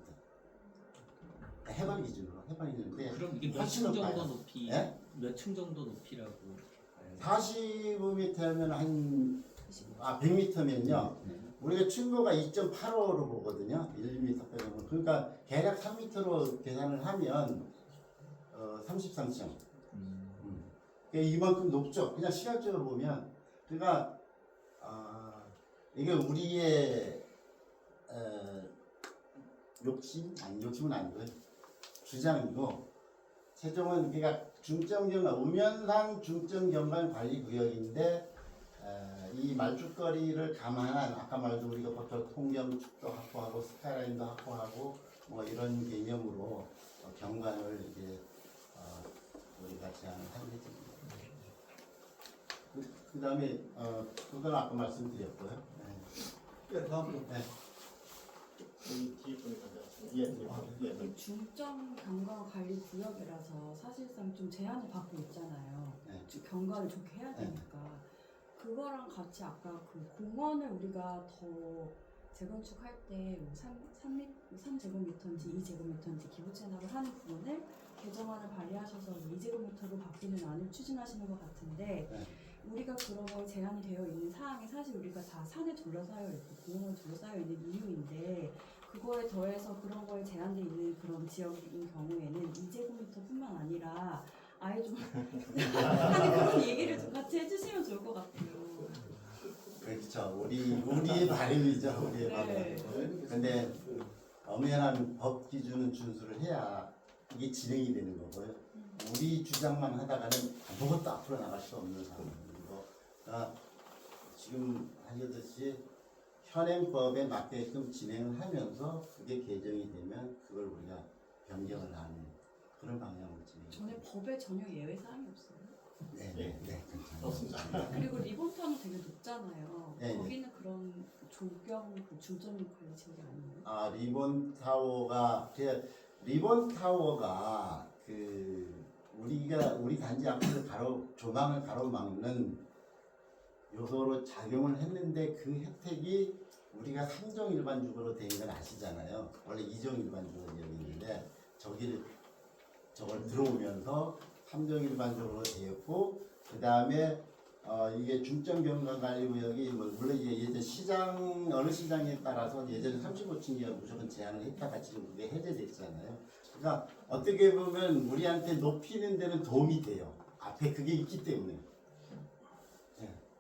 S1: 해발 기준으로 해발 기준인데
S5: 그럼 이게 몇
S1: 훨씬
S5: 층 정도
S1: 높아요.
S5: 높이?
S1: 예?
S5: 몇 층 정도 높이라고?
S1: 45m면 한 100m면요. 우리가 충고가 2.85로 보거든요. 1m 빼면. 그러니까 대략 3m로 계산을 하면 33층. 그러니까 이만큼 높죠. 그냥 시각적으로 보면. 그러니까 이게 우리의 욕심은 아니고요. 주장이고 세종은 그러니까 중점경관 우면산 중점경관관리구역인데 이 말죽거리를 감안한 아까 말도 우리가 보통 통경축도 확보하고 스카이라인도 확보하고 뭐 이런 개념으로 경관을 이제 우리가 제안을 하게 됩니다. 그 다음에 그건 아까 말씀드렸고요.
S3: 예, 다음으로.
S1: 네.
S6: 중점 경관 관리 구역이라서 사실상 좀 제한을 받고 있잖아요.
S1: 네.
S6: 경관을 좋게 해야 되니까. 그거랑 같이 아까 그 공원을 우리가 더 재건축할 때 3제곱미터인지 2제곱미터인지 기부 채납을 하는 부분을 개정안을 발의하셔서 2제곱미터로 바뀌는 안을 추진하시는 것 같은데
S1: 네.
S6: 우리가 그런 거 제한이 되어 있는 사항이 사실 우리가 다 산에 둘러싸여 있고 공원에 둘러싸여 있는 이유인데 그거에 더해서 그런 거에 제한되어 있는 그런 지역인 경우에는 2제곱미터뿐만 아니라 아예 좀 하는 그런 얘기를 좀 같이 해주시면 좋을 것 같아요.
S1: 그렇죠. 우리의 바람이죠. 우리의
S6: 네.
S1: 바람. 근데 엄연한 법 기준은 준수를 해야 이게 진행이 되는 거고요. 우리 주장만 하다가는 아무것도 앞으로 나갈 수 없는 상황이고 그러니까 지금 하셨듯이 현행법에 맞게끔 진행을 하면서 그게 개정이 되면 그걸 우리가 변경을 하는 그런 방향으로 진행.
S6: 전에 법에 전혀 예외 사항이 없어요.
S1: 네, 괜찮습니다.
S6: 그리고 리본타운 되게 높잖아요.
S1: 네,
S6: 거기는 그런 조경 그 중점 관리 지역이 아니에요.
S1: 리본 타워가 그 우리 단지 앞에서 조망을 가로막는 요소로 작용을 했는데 그 혜택이 우리가 3종 일반적으로 된 건 아시잖아요. 원래 2종 일반적으로 되어 있는데 저걸 들어오면서 3종 일반적으로 되었고 그 다음에 이게 중점 경관관리구역이 물론 이제 예전 어느 시장에 따라서 예전에 35층이야 무조건 제한을 했다가 지금 그게 해제됐잖아요. 그러니까 어떻게 보면 우리한테 높이는 데는 도움이 돼요. 앞에 그게 있기 때문에.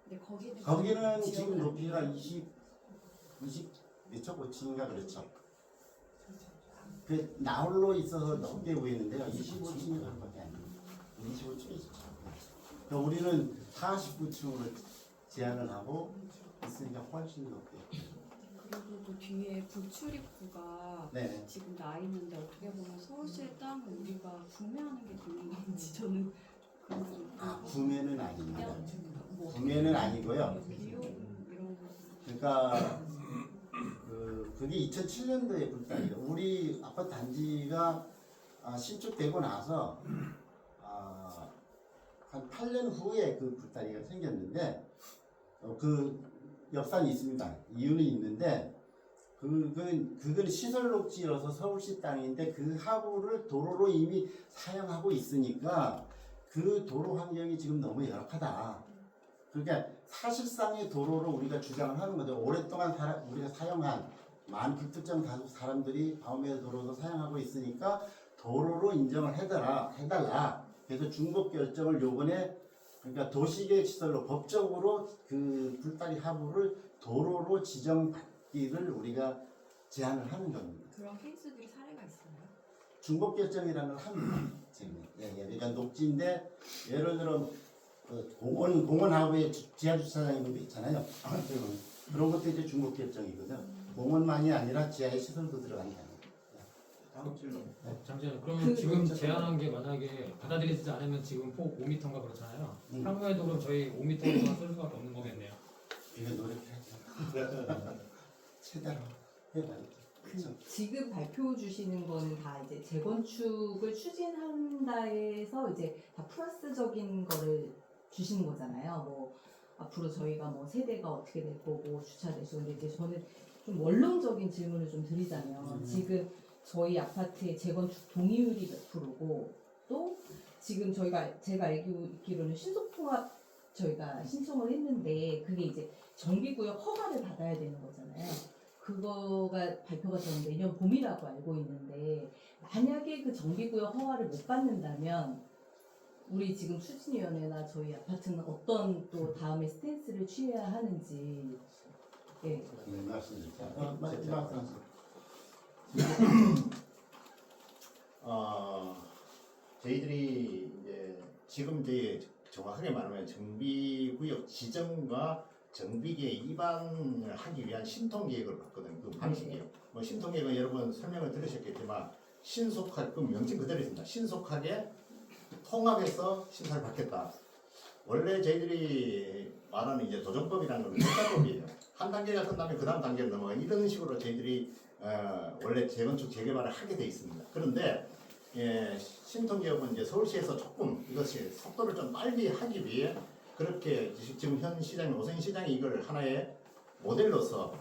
S6: 근데
S1: 거기는 지금 높이가 20 몇 초 고층인가 그렇죠. 그 나홀로 있어서 높게 보이는데요. 25층밖에 안 돼요. 25층이죠. 그러니까 우리는 49층으로 제한을 하고 있으니까 훨씬 높게.
S6: 그리고 또 뒤에 북출입구가
S1: 네.
S6: 지금 나 있는데 어떻게 보면 서울시의 땅을 우리가 구매하는 게 되는 건지 저는
S1: 구매는 아닙니다.
S6: 뭐
S1: 구매는 아니고요.
S6: 비용 이런 거.
S1: 그러니까 그게 2007년도에 불단이에요. 우리 아파트 단지가 신축되고 나서 한 8년 후에 그 불다리가 생겼는데 그 역사는 있습니다. 이유는 있는데 그건 시설 녹지여서 서울시 땅인데 그 하부를 도로로 이미 사용하고 있으니까 그 도로 환경이 지금 너무 열악하다. 그러니까 사실상의 도로로 우리가 주장을 하는 거죠. 오랫동안 우리가 사용한 만 불특정 다수 사람들이 밤의 도로도 사용하고 있으니까 도로로 인정을 해달라. 그래서 중복 결정을 요번에 그러니까 도시계획 시설로 법적으로 그 불다리 하부를 도로로 지정받기를 우리가 제안을 하는 겁니다.
S6: 그런 케이스들이 사례가 있어요.
S1: 중복 결정이라는 걸 합니다. 지금. 예, 그러니까 녹지인데 예를 들어 그 공원 하부에 지하 주차장 이런 거 있잖아요. 그런 것도 이제 중복 결정이거든. 공원만이 아니라 지하에 시설도 들어간다.
S3: 다음 질문.
S7: 잠시만요. 그러면 지금 제안한 게 만약에 받아들이지 않으면 지금 폭 5m인가 그렇잖아요. 향후에도 그럼 저희 5m로만 쓸 수밖에 없는 거겠네요.
S1: 이거 노력해야죠. 최대로 해봐야죠. 그렇죠.
S8: 지금 발표 주시는 거는 다 이제 재건축을 추진한다 해서 이제 다 플러스적인 거를 주시는 거잖아요. 뭐 앞으로 저희가 뭐 세대가 어떻게 될 거고 주차 대수. 근데 이제 저는 좀 원론적인 질문을 좀 드리자면 지금 저희 아파트의 재건축 동의율이 몇 프로고 또 지금 제가 알기로는 신속통합 저희가 신청을 했는데 그게 이제 정비구역 허가를 받아야 되는 거잖아요. 그거가 발표가 저는 내년 봄이라고 알고 있는데 만약에 그 정비구역 허가를 못 받는다면 우리 지금 추진위원회나 저희 아파트는 어떤 또 다음에 스탠스를 취해야 하는지 예.
S1: 말씀드릴게요.
S9: 저희들이 이제 지금 이제 정확하게 말하면 정비구역 지정과 정비계획 위반을 하기 위한 신통계획을 봤거든요. 그 방식이에요. 뭐 신통계획은 여러분 설명을 들으셨겠지만 신속하게, 그 명칭 그대로 있습니다. 신속하게 통합해서 심사를 받겠다. 원래 저희들이 말하는 이제 도정법이라는 건 절차법이에요. 한 단계가 끝나면 그 다음 단계로 넘어가 이런 식으로 저희들이 원래 재건축 재개발을 하게 돼 있습니다. 그런데 신통기업은 이제 서울시에서 조금 이것이 속도를 좀 빨리 하기 위해 그렇게 지금 현 시장이 오세훈 시장이 이걸 하나의 모델로서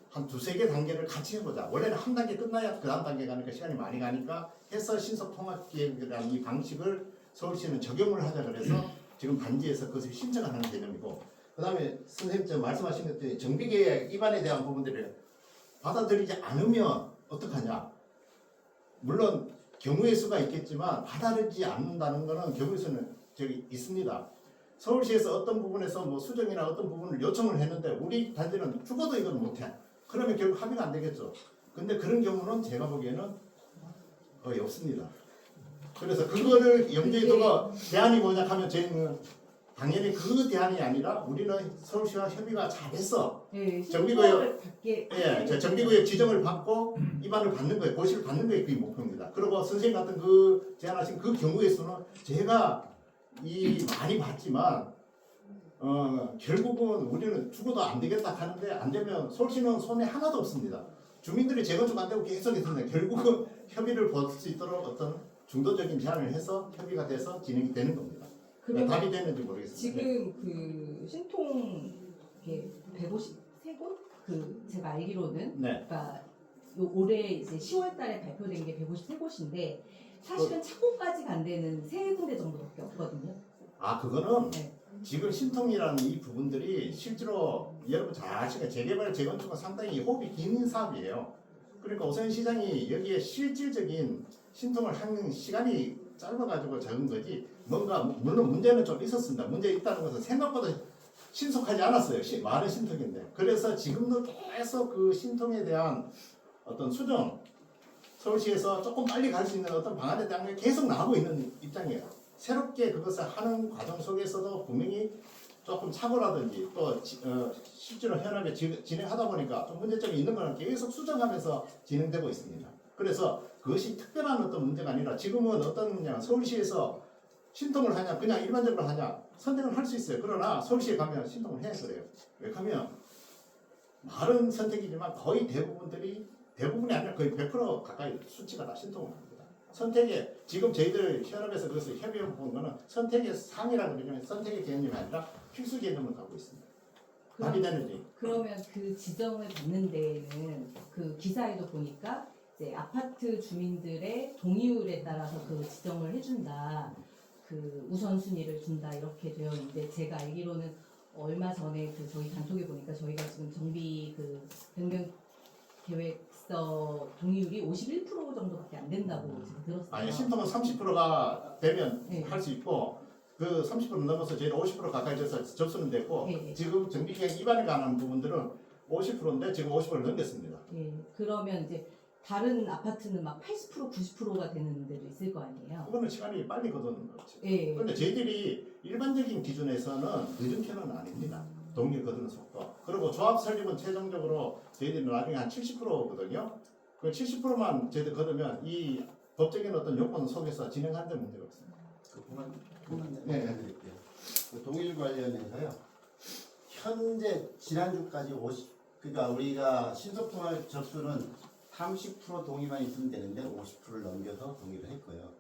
S9: 한 두세 개 단계를 같이 해보자. 원래는 한 단계 끝나야 그 다음 단계 가니까 시간이 많이 가니까 해서 신속통합기획이라는 이 방식을 서울시는 적용을 하자 그래서 지금 단지에서 그것을 신청을 하는 개념이고 그 다음에 선생님 말씀하신 것들 정비계획 위반에 대한 부분들을 받아들이지 않으면 어떡하냐. 물론 경우의 수가 있겠지만 받아들이지 않는다는 것은 경우의 수는 저기 있습니다. 서울시에서 어떤 부분에서 뭐 수정이나 어떤 부분을 요청을 했는데 우리 단지는 죽어도 이걸 못해. 그러면 결국 합의가 안 되겠죠. 근데 그런 경우는 제가 보기에는 거의 없습니다. 그래서 그거를 염두에 두고 대안이 뭐냐 하면 저희는 당연히 그 대안이 아니라 우리는 서울시와 협의가 잘해서
S8: 네,
S9: 정비구역
S8: 받게
S9: 정비구역 지정을 받고 위반을 받는 거예요. 고시를 받는 거예요. 그게 목표입니다. 그리고 선생님 같은 그 제안하신 그 경우의 수는 제가 이 많이 봤지만 결국은 우리는 죽어도 안 되겠다 하는데 안 되면 서울시는 손에 하나도 없습니다. 주민들이 재건축 안 되고 계속 있습니다. 결국은 협의를 볼 수 있도록 어떤 중도적인 제안을 해서 협의가 돼서 진행이 되는 겁니다. 답이 되는지 모르겠습니다.
S8: 지금 그 신통 153곳 그 제가 알기로는
S9: 네.
S8: 그러니까 올해 이제 10월달에 발표된 게 153곳인데 사실은 착고까지 간 데는 3군데 정도밖에 없거든요.
S9: 아 그거는
S8: 네.
S9: 지금 신통이라는 이 부분들이 실제로 여러분 잘 아시니까 재개발 재건축은 상당히 호흡이 긴 사업이에요. 그러니까 오세훈 시장이 여기에 실질적인 신통을 하는 시간이 짧아가지고 적은 거지 뭔가 물론 문제는 좀 있었습니다. 문제 있다는 것은 생각보다 신속하지 않았어요. 많은 신통인데 그래서 지금도 계속 그 신통에 대한 어떤 수정 서울시에서 조금 빨리 갈 수 있는 어떤 방안에 대한 게 계속 나오고 있는 입장이에요. 새롭게 그것을 하는 과정 속에서도 분명히 조금 착오라든지 또 실제로 현업에 진행하다 보니까 좀 문제점이 있는 거는 계속 수정하면서 진행되고 있습니다. 그래서 그것이 특별한 어떤 문제가 아니라 지금은 어떤 거냐 서울시에서 신통을 하냐 그냥 일반적으로 하냐 선택을 할 수 있어요. 그러나 서울시에 가면 신통을 해야 그래요. 왜 하면 말은 선택이지만 거의 대부분이 아니라 거의 100% 가까이 수치가 다 신통을 합니다. 선택의 지금 저희들 현업에서 그것을 협의해 본 거는 선택의 상이라고 그러면 선택의 개념이 아니라 필수 개념을 갖고 있습니다. 답이 되는지.
S8: 그러면 그 지정을 받는 데에는 그 기사에도 보니까 이제 아파트 주민들의 동의율에 따라서 그 지정을 해준다. 그 우선순위를 준다 이렇게 되어 있는데 제가 알기로는 얼마 전에 그 저희 단톡에 보니까 저희가 지금 정비 그 변경 계획 동의율이 51% 정도밖에 안 된다고 지금 들었어요.
S9: 아니 신통은 30%가 되면
S8: 네.
S9: 할 수 있고 그 30% 넘어서 저희는 50% 가까이 돼서 접수는 됐고
S8: 네.
S9: 지금 정비계획 위반에 관한 부분들은 50%인데 지금 50%를 넘겼습니다.
S8: 예, 그러면 이제 다른 아파트는 막 80% 90%가 되는 데도 있을 거 아니에요.
S9: 그거는 시간이 빨리 거두는 거죠.
S8: 예.
S9: 그런데 저희들이 일반적인 기준에서는 늦은 편은 아닙니다. 동일 거두는 속도. 그리고 조합 설립은 최종적으로 저희들이 나중에 한 70%거든요. 그 70%만 저희들 거두면 이 법적인 어떤 요건 속에서 진행하는 데 문제가 없습니다.
S1: 그만 드릴게요. 그 동일 관련해서요. 현재 지난주까지 그러니까 우리가 신속통합 접수는 30% 동의만 있으면 되는데 50%를 넘겨서 동의를 했고요.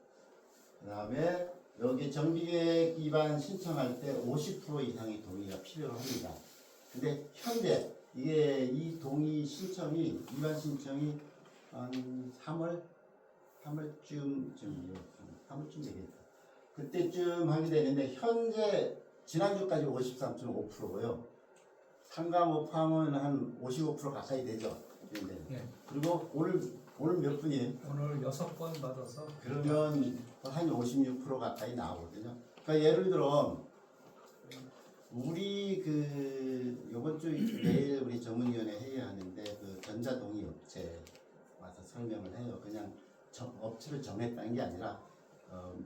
S1: 그다음에 여기 정비계획 위반 신청할 때 50% 이상의 동의가 필요합니다. 근데 현재 이게 이 동의 신청이 위반 신청이 한 3월쯤 되겠다. 그때쯤 하게 되는데 현재 지난주까지 53.5%고요. 상가모 포함은 한 55% 가까이 되죠.
S2: 네.
S1: 그리고 오늘 몇 분이에요?
S2: 오늘 6번 받아서
S1: 그러면 한 56% 가까이 나오거든요. 그러니까 예를 들어 우리 그 요번 주 내일 우리 전문위원회 회의하는데 그 전자동의 업체 와서 설명을 해요. 그냥 업체를 정했다는 게 아니라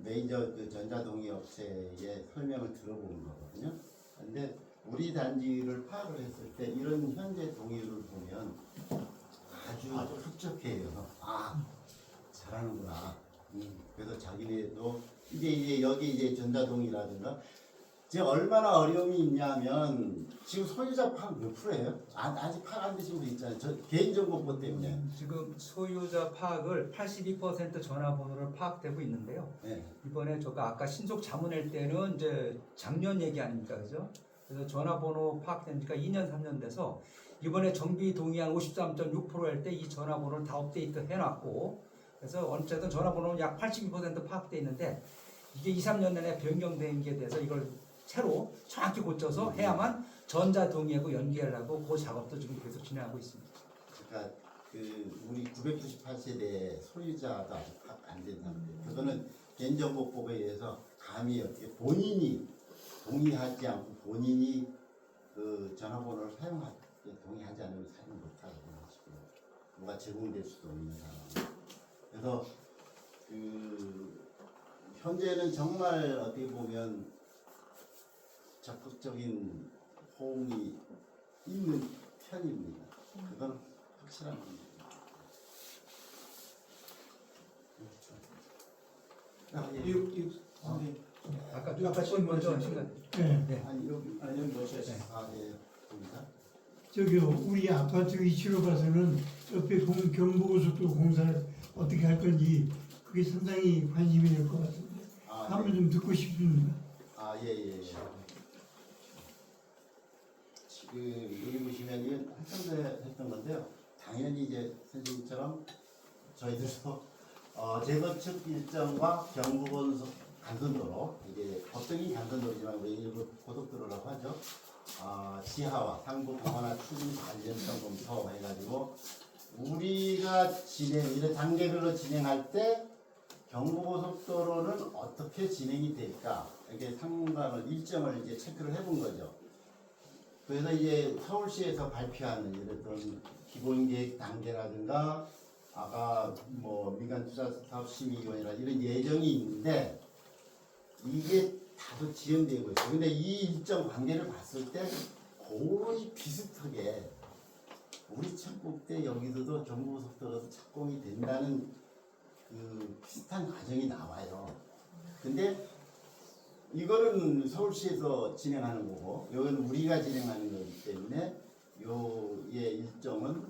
S1: 메이저 그 전자동의 업체의 설명을 들어보는 거거든요. 근데 우리 단지를 파악을 했을 때 이런 현재 동의율을 보면 아주 흡족해요. 아, 잘하는구나. 그래서 자기네도 이제 여기 이제 전자동이라든가 이제 얼마나 어려움이 있냐면 지금 소유자 파악 몇 프로예요? 아직 파악 안 되신 분 있잖아요. 저 개인정보법 때문에.
S10: 지금 소유자 파악을 82% 전화번호를 파악되고 있는데요.
S1: 네.
S10: 이번에 저가 아까 신속 자문할 때는 이제 작년 얘기 아닙니까, 그죠? 그래서 전화번호 파악된 지가 2년 3년 돼서 이번에 정비 동의안 53.6% 할 때 이 전화번호를 다 업데이트 해놨고 그래서 어쨌든 전화번호는 약 82% 파악돼 있는데 이게 2, 3년 내내 변경된 게 돼서 이걸 새로 정확히 고쳐서 해야만 전자 동의하고 연계하려고 그 작업도 지금 계속 진행하고 있습니다.
S1: 그러니까 그 우리 998세대 소유자가 아직 파악 안 된 상태. 그거는 개인정보법에 의해서 감히 어떻게 본인이 동의하지 않고 본인이 그 전화번호를 동의하지 않으면 사용 못하거든요. 지금 뭐가 제공될 수도 없는 상황. 그래서 그 현재는 정말 어떻게 보면 적극적인 호응이 있는 편입니다. 그건 확실한 겁니다.
S10: 아까 좀 먼저 시간.
S2: 네.
S1: 아니 여기 모셔주세요. 네, 봅니다.
S11: 저기요, 우리 아파트 위치로 봐서는 옆에 보면 경부고속도로 공사를 어떻게 할 건지 그게 상당히 관심이 될 것 같은데 한번 좀 듣고 싶습니다.
S1: 예. 지금 여기 보시면 이건 한참 전에 했던 건데요. 당연히 이제 선생님처럼 저희들도 재건축 일정과 경부고속 간선도로 이게 법적인 간선도로지만 우리 일부 고속도로라고 하죠. 지하화, 상부 강화나 추진 관련성 검토 해가지고 우리가 이런 단계별로 진행할 때 경부고속도로는 어떻게 진행이 될까 이렇게 상관을 일정을 이제 체크를 해본 거죠. 그래서 이제 서울시에서 발표하는 이런 기본 계획 단계라든가 아까 뭐 민간투자사업심의위원회라 이런 예정이 있는데 이게 다소 지연되고 있어요. 근데 이 일정 관계를 봤을 때 거의 비슷하게 우리 착공 때 여기서도 경부고속도로에서 착공이 된다는 그 비슷한 과정이 나와요. 근데 이거는 서울시에서 진행하는 거고 여기는 우리가 진행하는 거기 때문에 요의 일정은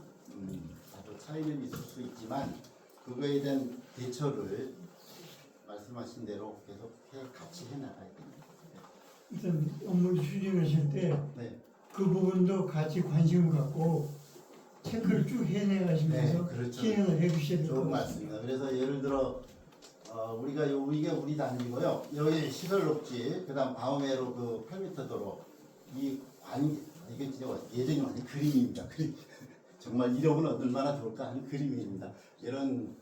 S1: 다소 차이는 있을 수 있지만 그거에 대한 대처를 말씀하신 대로 계속 같이 해나가야 됩니다.
S11: 일단 업무 추진하실 때 그
S1: 네.
S11: 부분도 같이 관심을 갖고 체크를 쭉 해내가시면서
S1: 네, 그렇죠.
S11: 진행을 해주셔야 될 것
S1: 좋은
S11: 같습니다.
S1: 말씀입니다. 그래서 예를 들어 우리가 이게 우리 단지고요. 여기 시설 녹지, 그다음 바우메로 그 8m 도로 이게 진짜 예전이 완전 그림입니다. 그림. 정말 1억은 얼마나 좋을까 하는 그림입니다. 이런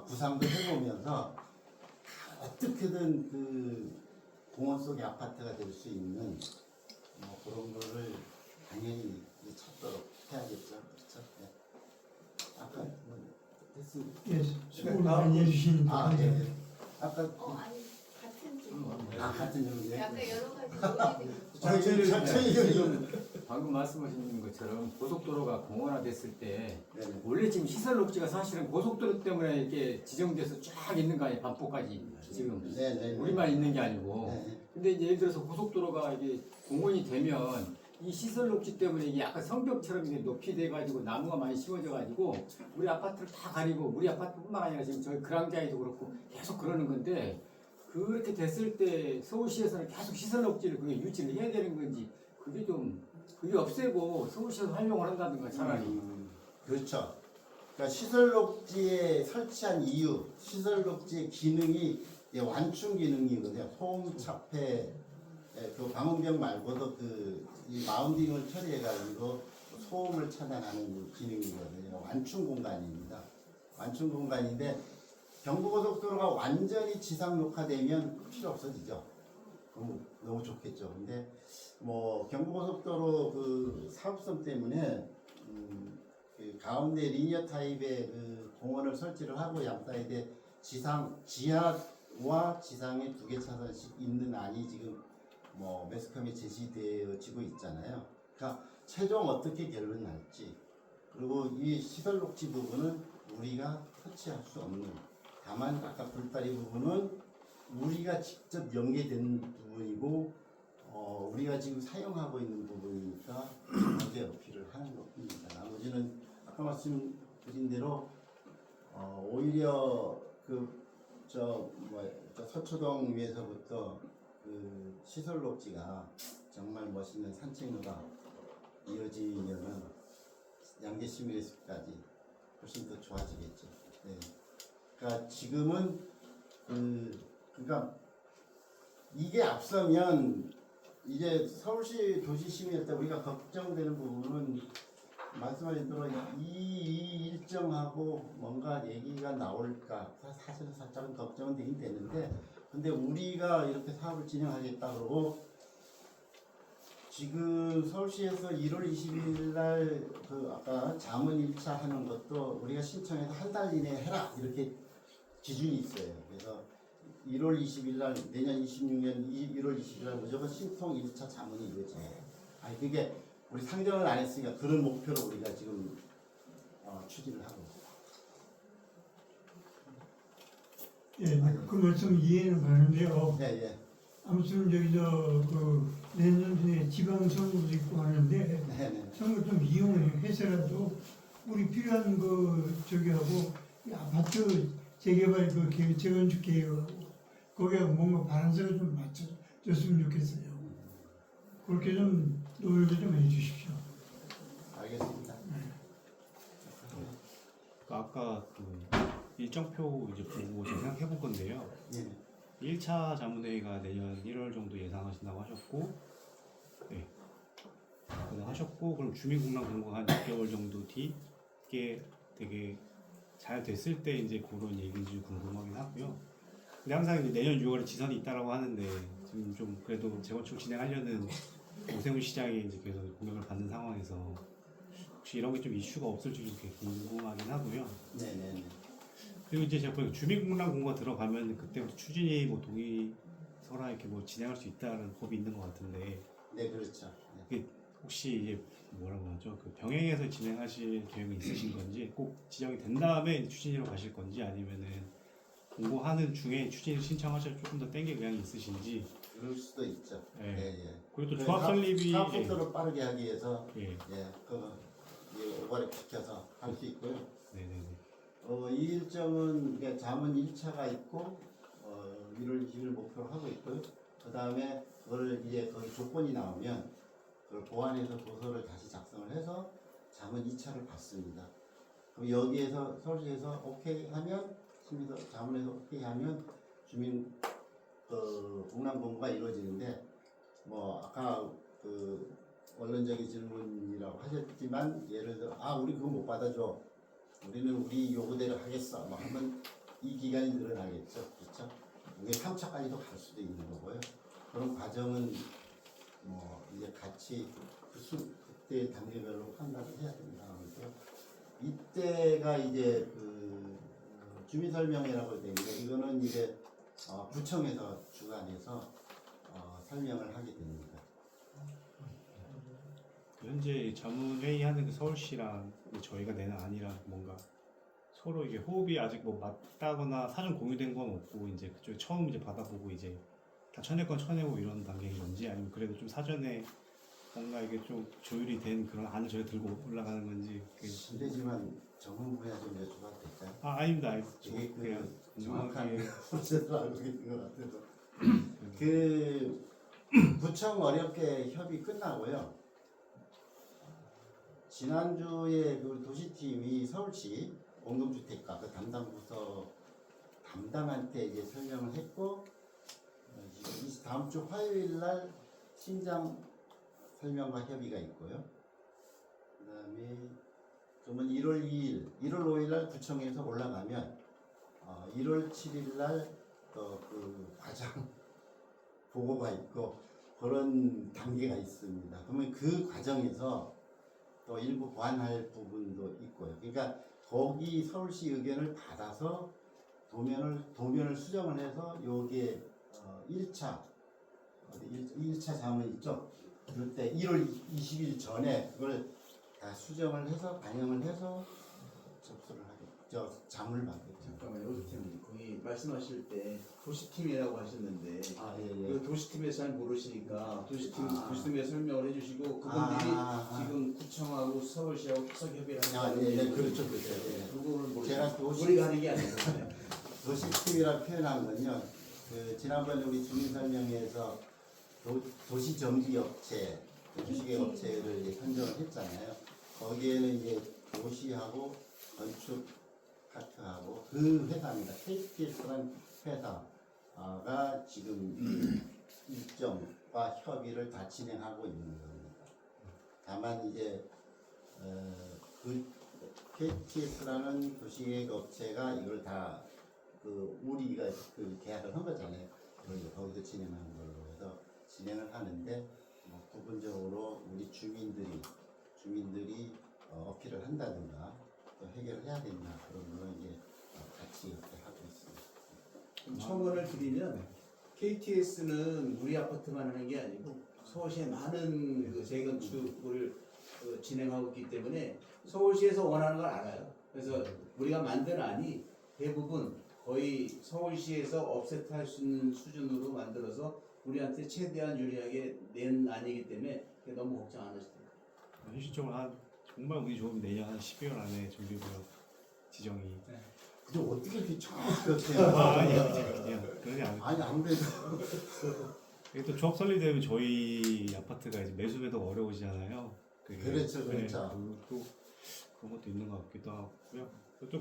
S1: 구상도 해보면서 어떻게든 그 공원 속의 아파트가 될 수 있는 그런 거를 당연히 찾도록 해야겠죠. 그렇죠? 네. 아까 됐습니다.
S11: 예, 수고를 많이 해주시니까.
S1: 예. 아까
S12: 아니 같은 질문.
S1: 같은 질문이에요.
S12: 약간 여러 가지
S1: 천천히
S13: 방금 말씀하신 것처럼 고속도로가 공원화됐을 때
S1: 네네.
S13: 원래 지금 시설 녹지가 사실은 고속도로 때문에 이렇게 지정돼서 쫙 있는 거 아니에요? 반포까지 지금
S1: 네네.
S13: 우리만 있는 게 아니고.
S1: 네.
S13: 근데 이제 예를 들어서 고속도로가 이게 공원이 되면 이 시설 녹지 때문에 이게 약간 성벽처럼 이게 높이 돼가지고 나무가 많이 심어져가지고 우리 아파트를 다 가리고 우리 아파트뿐만 아니라 지금 저희 그랑자에도 그렇고 계속 그러는 건데 그렇게 됐을 때 서울시에서는 계속 시설 녹지를 그게 유지를 해야 되는 건지 그게 없애고 서울시에서 활용을 한다든가 차라리.
S1: 그렇죠. 그러니까 시설 녹지에 설치한 이유, 시설 녹지의 기능이 완충 기능이거든요. 소음 차폐, 그 방음벽 말고도 이 마운딩을 처리해가지고 소음을 차단하는 기능이거든요. 완충 공간입니다. 완충 공간인데 경부고속도로가 완전히 지상 녹화되면 필요 없어지죠. 그럼 너무 좋겠죠. 근데 경부고속도로 그 사업성 때문에 그 가운데 리니어 타입의 그 공원을 설치를 하고 양 사이드에 지하와 지상에 2개 차선씩 있는 안이 지금 매스컴에 제시되어지고 있잖아요. 그러니까 최종 어떻게 결론 날지, 그리고 이 시설 녹지 부분은 우리가 터치할 수 없는, 다만 아까 불다리 부분은 우리가 직접 연계된 부분이고 우리가 지금 사용하고 있는 부분이니까 문제 어필을 하는 것입니다. 나머지는 아까 말씀드린 대로 오히려 서초동 위에서부터 그 시설 녹지가 정말 멋있는 산책로가 이어지면은 양재시민의숲까지 훨씬 더 좋아지겠죠. 네. 그러니까 지금은 그러니까 이게 앞서면 이제 서울시 도시시민일 때 우리가 걱정되는 부분은 말씀하신 대로 이 일정하고 뭔가 얘기가 나올까 사실은 살짝은 걱정은 되긴 되는데, 근데 우리가 이렇게 사업을 진행하겠다 그러고 지금 서울시에서 1월 20일 날 아까 자문 1차 하는 것도 우리가 신청해서 한 달 이내에 해라 이렇게 기준이 있어요. 그래서 1월 20일 날 내년 26년 1월 20일 날 무조건 신통 1차 자문이 이루어져요. 그게 우리 상정을 안 했으니까 그런 목표로 우리가 지금 추진을 하고 있습니다.
S11: 예, 그 말씀 이해는 가는데요.
S1: 예.
S11: 아무튼 내년 중에 지방선거도 있고 하는데
S1: 네네.
S11: 선거 좀 이용해서라도 우리 필요한 하고 이 아파트 재개발 재건축 계획하고 거기에 뭔가 바란스가 좀 맞춰졌으면 좋겠어요. 그렇게 좀 노력을 좀 해주십시오.
S1: 알겠습니다.
S14: 아까 일정표 이제 보고 생각해 볼 건데요.
S1: 예.
S14: 1차 자문회의가 내년 1월 정도 예상하신다고 하셨고, 네. 그럼 주민공란 공고가 한 6개월 정도 뒤에 되게 잘 됐을 때 이제 그런 얘기인지 궁금하긴 하고요. 근데 항상 이제 내년 6월에 지선이 있다라고 하는데 지금 좀 그래도 재건축 진행하려는 오세훈 시장이 이제 계속 공격을 받는 상황에서 혹시 이런 게 좀 이슈가 없을지 이렇게 궁금하긴 하고요.
S1: 네네.
S14: 그리고 이제 제가 보니까 주민공란 공고가 들어가면 그때부터 추진이 동의서라 이렇게 진행할 수 있다는 법이 있는 것 같은데.
S1: 네, 그렇죠.
S14: 네. 혹시 이제 뭐라고 하죠? 병행해서 진행하실 계획이 있으신 건지, 꼭 지정이 된 다음에 추진으로 가실 건지, 아니면은 공고하는 중에 추진 신청하셔서 조금 더 땡길 의향이 있으신지.
S1: 그럴 수도 있죠.
S14: 네.
S1: 예.
S14: 그리고 또 조합 설립이
S1: 사업 속도를 빠르게 하기 위해서
S14: 예.
S1: 오버랩 시켜서 할 수 있고요.
S14: 네네네.
S1: 이 일정은 자문 1차가 있고 1월 20일 목표로 하고 있고요. 그 다음에 그걸 이제 거기 조건이 나오면 그걸 보완해서 도서를 다시 작성을 해서 자문 2차를 받습니다. 그럼 여기에서 서울시에서 오케이 하면 자문에서 오케이 하면 주민 공란 공고가 이루어지는데 아까 언론적인 질문이라 받아주라고 하셨지만 예를 들어 우리 그거 못 받아줘. 우리는 우리 요구대로 하겠어. 뭐 하면 이 기간이 늘어나겠죠. 그렇죠? 이게 3차까지도 갈 수도 있는 거고요. 그런 과정은 뭐 이제 같이 그때 단계별로 판단을 해야 된다. 그래서 이때가 이제 그 주민설명회라고 되어 있는데 이거는 이제 구청에서 주관해서 설명을 하게 됩니다.
S14: 현재 자문회의하는 그 서울시랑 저희가 내는 안이랑 뭔가 서로 이게 호흡이 아직 뭐 맞다거나 사전 공유된 건 없고 이제 그쪽에 처음 이제 받아보고 이제 다 쳐낼 건 쳐내고 이런 단계인 건지 아니면 그래도 좀 사전에 뭔가 이게 좀 조율이 된 그런 안을 저희 들고 올라가는 건지.
S1: 실례지만 정문부야 좀 여쭤봐도 될까요?
S14: 아닙니다.
S1: 이게
S14: 그냥
S1: 정확하게 프로세스를 알고 계신 것 같아서 그 구청 어렵게 협의 끝나고요. 지난주에 그 도시팀이 서울시 공동주택가 그 담당 부서 담당한테 이제 설명을 했고 다음 주 화요일 날 팀장 설명과 협의가 있고요. 그다음에 그러면 1월 2일, 1월 5일 날 구청에서 올라가면 1월 7일 날 또 그 과장 보고가 있고 그런 단계가 있습니다. 그러면 그 과정에서 또 일부 보완할 부분도 있고요. 그러니까 거기 서울시 의견을 받아서 도면을 수정을 해서 요게 1차 1차 자문 있죠. 그때 1월 20일 전에 그걸 다 수정을 해서 반영을 해서 접수를 하겠죠. 자문을 받겠죠.
S3: 잠깐만요. 오수팀 거기 말씀하실 때 도시팀이라고 하셨는데
S1: 예.
S3: 그 도시팀에서 잘 모르시니까 도시팀에 설명을 해주시고 그분들이 지금 구청하고 서울시하고 협석 협의를 하는
S1: 네, 그렇죠. 예.
S3: 그거를 모르시고
S1: 제가
S3: 우리가 하는 게 아니고
S1: 도시팀이라 표현한 건요. 그 지난번에 우리 주민설명회에서 도시정비업체, 도시계획업체를 이제 선정을 했잖아요. 거기에는 이제 도시하고 건축 파트하고 그 회사입니다. KTS라는 회사가 지금 일정과 협의를 다 진행하고 있는 겁니다. 다만 이제 그 KTS라는 도시계획업체가 이걸 다 우리가 그 계약을 한 거잖아요. 그걸 거기서 진행하는 걸로 해서 진행을 하는데 부분적으로 우리 주민들이 어필을 한다든가 또 해결해야 된다 그런 거는 이제 같이 이렇게 하고 있습니다.
S3: 첨언을 드리면 KTS는 우리 아파트만 하는 게 아니고 서울시의 많은 그 재건축을 진행하고 있기 때문에 서울시에서 원하는 걸 알아요. 그래서 우리가 만든 안이 대부분 거의 서울시에서 업셋할 수 있는 수준으로 만들어서 우리한테 최대한 유리하게 낸 안이기 때문에 너무 걱정 안 하셔도 돼요.
S14: 현실적으로 정말 운이 좋으면 내년 한 12월 안에 정비구역 지정이.
S1: 근데 어떻게 이렇게 정확하게
S14: 아니요. 그러지 않아요.
S1: 아니 아무래도
S14: 이게 또 조합 설립되면 저희 아파트가 이제 매수 매도가 어려우시잖아요.
S1: 그렇죠.
S14: 또 그런 것도 있는 것 같기도 하고요.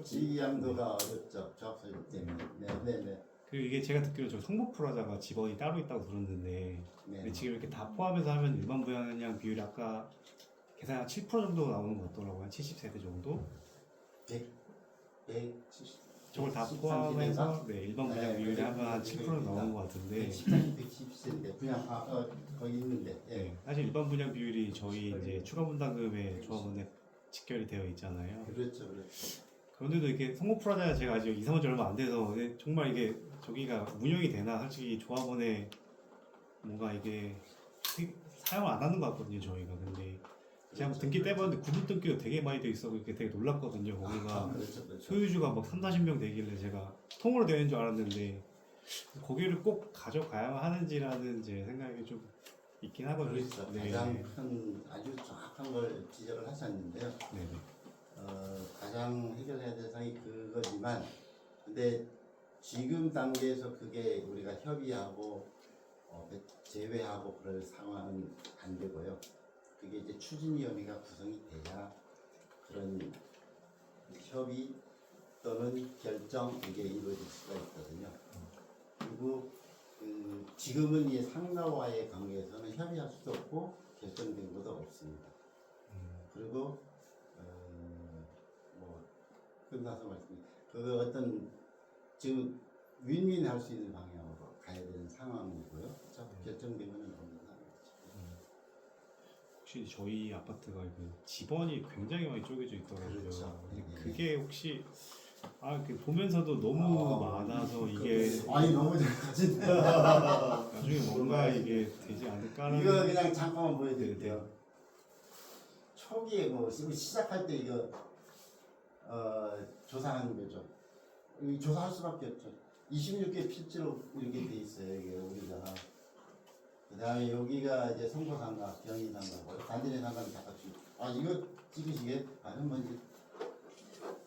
S1: 지휘양도가 어렵죠. 조합 설립 때문에. 네.
S14: 그리고 이게 제가 듣기로 저 성북프라자가 지번이 따로 있다고 들었는데 근데 지금 이렇게 다 포함해서 하면 일반 분양 비율이 아까 계산 한 7% 정도 나오는 것 같더라고요. 한 70세대 정도.
S1: 170.
S14: 저걸 다 포함해서 일반 분양 비율이 하면 한 7% 나오는 것 같은데.
S1: 110세대 분양 거기 있는데.
S14: 네. 사실 일반 분양 비율이 저희 이제 추가 분담금에 조합원에 직결이 되어 있잖아요.
S1: 그렇죠.
S14: 그런데도 이렇게 성북프라자 제가 아직 이사한 지 얼마 안 돼서 정말 이게 저기가 운영이 되나 솔직히 조합원에 뭔가 이게 사용 안 하는 것 같거든요 저희가. 근데 제가 등기 떼봤는데 구분 등기도 되게 많이 돼 있어 이렇게 되게 놀랐거든요. 거기가
S1: 그렇죠.
S14: 소유주가 막 30-40명 되길래 제가 통으로 되는 줄 알았는데 거기를 꼭 가져가야만 하는지라는 제 생각이 좀 있긴 하거든요.
S1: 그렇죠. 가장 큰 아주 정확한 걸 지적을 하셨는데요. 가장 해결해야 될 사항이 그거지만 근데 지금 단계에서 그게 우리가 협의하고 제외하고 그럴 상황은 안 되고요. 그게 이제 추진위원회가 구성이 돼야 그런 협의 또는 결정 이게 이루어질 수가 있거든요. 그리고 지금은 이 상가와의 관계에서는 협의할 수도 없고 결정된 것도 없습니다. 그리고 뭐 끝나서 말씀드릴게요. 그 어떤 지금 윈윈 할 수 있는 방향으로 가야 되는 상황이고요. 자, 결정되면은 없는 상황이죠.
S14: 혹시 저희 아파트가 그 집원이 굉장히 많이 쪼개져 있더라고요.
S1: 그렇죠.
S14: 근데
S1: 네.
S14: 그게 혹시 그 보면서도 너무 많아서 이게
S1: 아니 너무 잘 가진다.
S14: 나중에 뭔가 이게 되지 않을까라는
S1: 이거 그냥 잠깐만 보여드릴게요. 초기에 뭐 시작할 때 이거 조사하는 거죠. 이 조사할 수밖에 없죠. 26개 필지로 이렇게 돼 있어요. 이게 우리가. 그다음에 여기가 이제 성보상가, 경희상가, 단지내 상가는 다 같이. 아 이거 찍으시게? 한번 이제.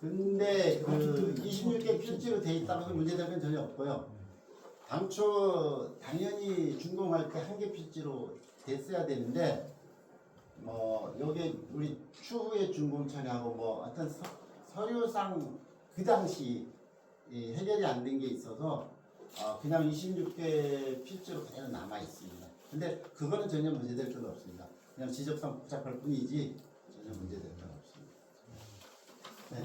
S1: 근데 그 26개 필지로 돼 있다고 해서 문제될 건 전혀 없고요. 당초 당연히 준공할 때 한 개 필지로 됐어야 되는데 뭐 여기 우리 추후에 준공 처리하고 뭐 어떤 서류상 그 당시 해결이 안 된 게 있어서 그냥 26개 필지로 그대로 남아 있습니다. 근데 그거는 전혀 문제될 건 없습니다. 그냥 지적상 복잡할 뿐이지 전혀 문제될 건 없습니다. 네.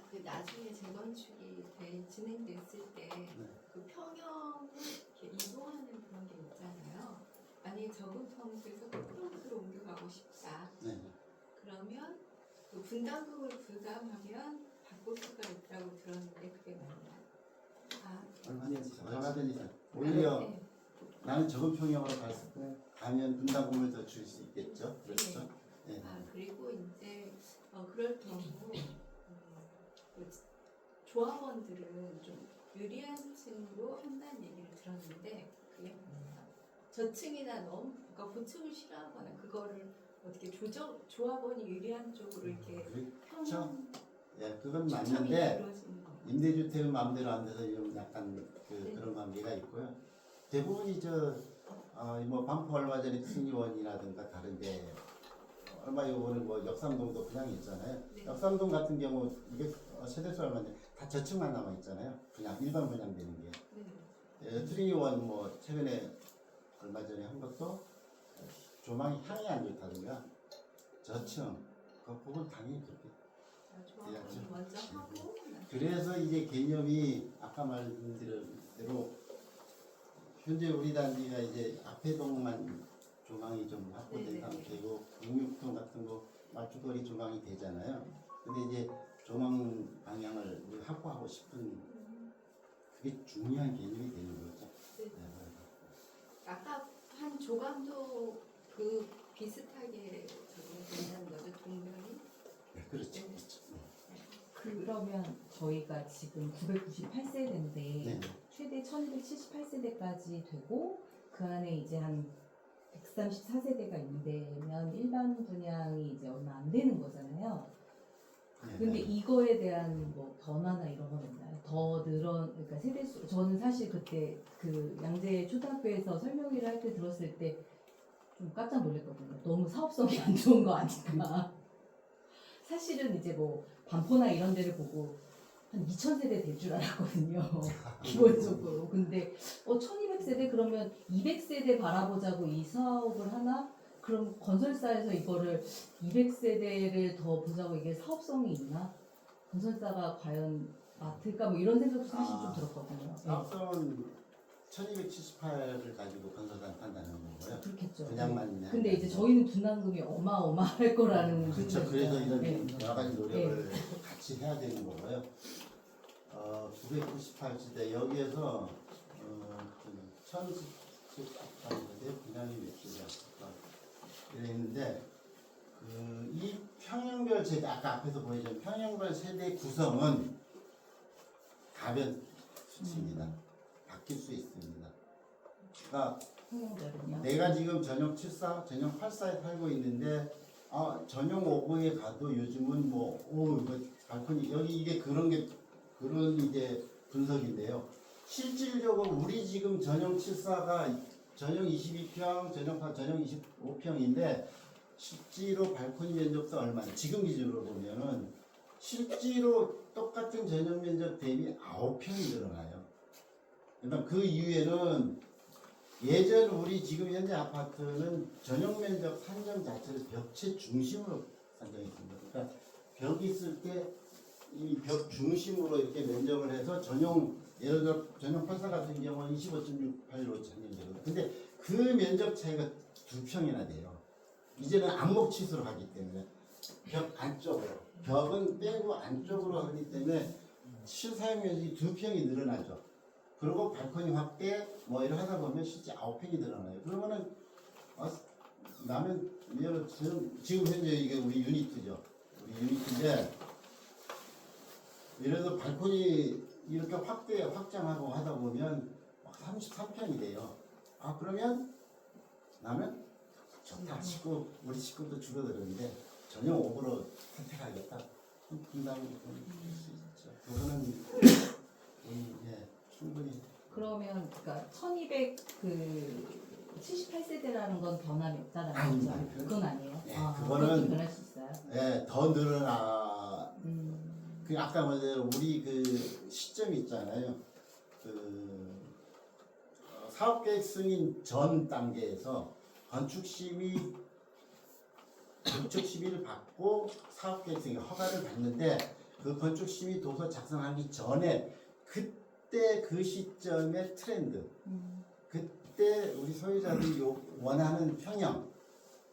S12: 그 나중에 재건축이 진행됐을 때 그 평형을 이렇게 이동하는 그런 게 있잖아요. 만약에 적은 평수에서 큰 평수로 옮겨가고 싶다.
S1: 네.
S12: 그러면 그 분담금을 부담하면 바꿀 수가 있다고 들었는데 그게 맞나요?
S1: 얼마든지 오히려
S12: 네.
S1: 나는 적은 평형으로 가면 분담금을 더 줄 수 있겠죠. 그렇죠. 네.
S12: 그리고 이제 그럴 경우 그 조합원들은 좀 유리한 층으로 한다는 얘기를 들었는데 그게 뭐예요? 저층이나 너무 그러니까 고층을 싫어하거나 그거를 어떻게 조합원이 유리한 쪽으로 이렇게
S1: 그렇죠. 예, 그건 맞는데 임대주택은 마음대로 안 돼서 좀 약간 그런 관계가 있고요. 대부분이 뭐 반포 얼마 전에 승리원이라든가 다른데 얼마 요거는 뭐 역삼동도 그냥 있잖아요.
S12: 네.
S1: 역삼동 같은 경우 이게 세대수 얼마인데 다 저층만 남아 있잖아요. 그냥 일반 분양되는 게.
S12: 네.
S1: 트리니원 뭐 최근에 얼마 전에 한 것도 조망이 향이 안 좋다든가 저층 그건 당연히 그렇게 돼야죠.
S12: 먼저 하고
S1: 그래서 이제 개념이 아까 말씀드린 대로 현재 우리 단지가 이제 앞에 동만 조망이 좀 확보된 상태고 66동 같은 거 말주거리 조망이 되잖아요. 근데 이제 조망 방향을 확보하고 싶은 그게 중요한 개념이 되는 거죠.
S12: 네. 아까 한 조감도 그 비슷하게 된다는 거죠, 동면이?
S1: 네, 그렇죠. 그렇죠.
S8: 그러면 저희가 지금 998세대인데
S1: 네.
S8: 최대 1278세대까지 되고 그 안에 이제 한 134세대가 있는데면 일반 분양이 이제 얼마 안 되는 거잖아요. 근데 이거에 대한 뭐 변화나 이런 건 있나요? 더 그러니까 세대수 저는 사실 그때 그 양재 초등학교에서 설명회를 할 때 들었을 때 좀 깜짝 놀랐거든요. 너무 사업성이 안 좋은 거 아닌가. 사실은 이제 뭐 반포나 이런 데를 보고 한 2000세대 될 줄 알았거든요. 기본적으로. 근데 1200세대 그러면 200세대 바라보자고 이 사업을 하나? 그럼 건설사에서 이거를 200세대를 더 보자고 이게 사업성이 있나? 건설사가 과연 맡을까? 뭐 이런 생각도 사실 좀 들었거든요.
S1: 사업성은 1278을 가지고 건설사는 판단하는 거고요.
S8: 그렇겠죠.
S1: 분양만
S8: 근데 이제 저희는 분담금이 어마어마할 거라는
S1: 그렇죠.
S8: 생각이
S1: 그래서
S8: 있어요.
S1: 이런 여러 가지 노력을 같이 해야 되는 거고요. 998시대 여기에서 1010 분양이 몇 개가 이랬는데 이 평형별 세대 아까 앞에서 보여준 평형별 세대 구성은 가변 수치입니다. 바뀔 수 있습니다. 그러니까 내가 지금 전용 74, 전용 84에 살고 있는데 전용 50에 가도 요즘은 이거 발코니 여기 이게 그런 이제 분석인데요. 실질적으로 우리 지금 전용 74가 전용 22평, 전용 25평인데 실제로 발코니 면적도 얼마냐? 지금 기준으로 보면은 실제로 똑같은 전용 면적 대비 9평이 늘어나요. 그러니까 그 이후에는 예전 우리 지금 현재 아파트는 전용 면적 산정 자체를 벽체 중심으로 산정했습니다. 그러니까 벽이 있을 때 이 벽 중심으로 이렇게 면적을 해서 전용 예를 들어 전용 84 같은 경우는 25.68로 산정되거든요. 근데 그 면적 차이가 2평이나 돼요. 이제는 암목치수로 하기 때문에 벽 안쪽으로 벽은 빼고 안쪽으로 하기 때문에 실사용 면적이 2평이 늘어나죠. 그리고 발코니 확대 뭐 이런 하다 보면 실제 9평이 늘어나요. 그러면은 나면 예를 지금 현재 이게 우리 유니트죠. 우리 유니트인데 예를 들어 발코니 이렇게 확장하고 하다 보면 막 33평이 돼요. 그러면 나는 좋다. 우리 식구도 줄어들었는데 전용 5으로 선택하겠다. 분담을 할수 있죠. 그거는 충분히.
S8: 그러면 그러니까 1278세대라는 건 변함이 없다라는 거죠? 그건 아니에요?
S1: 네,
S8: 그것도
S1: 그거는
S8: 변할 수 있어요?
S1: 네, 더 늘어나. 그 아까 말한 우리 그 시점 있잖아요. 그 사업계획 승인 전 단계에서 건축심의 건축심의를 받고 사업계획 승인 허가를 받는데 그 건축심의 도서 작성하기 전에 그때 그 시점의 트렌드, 그때 우리 소유자들이 원하는 평형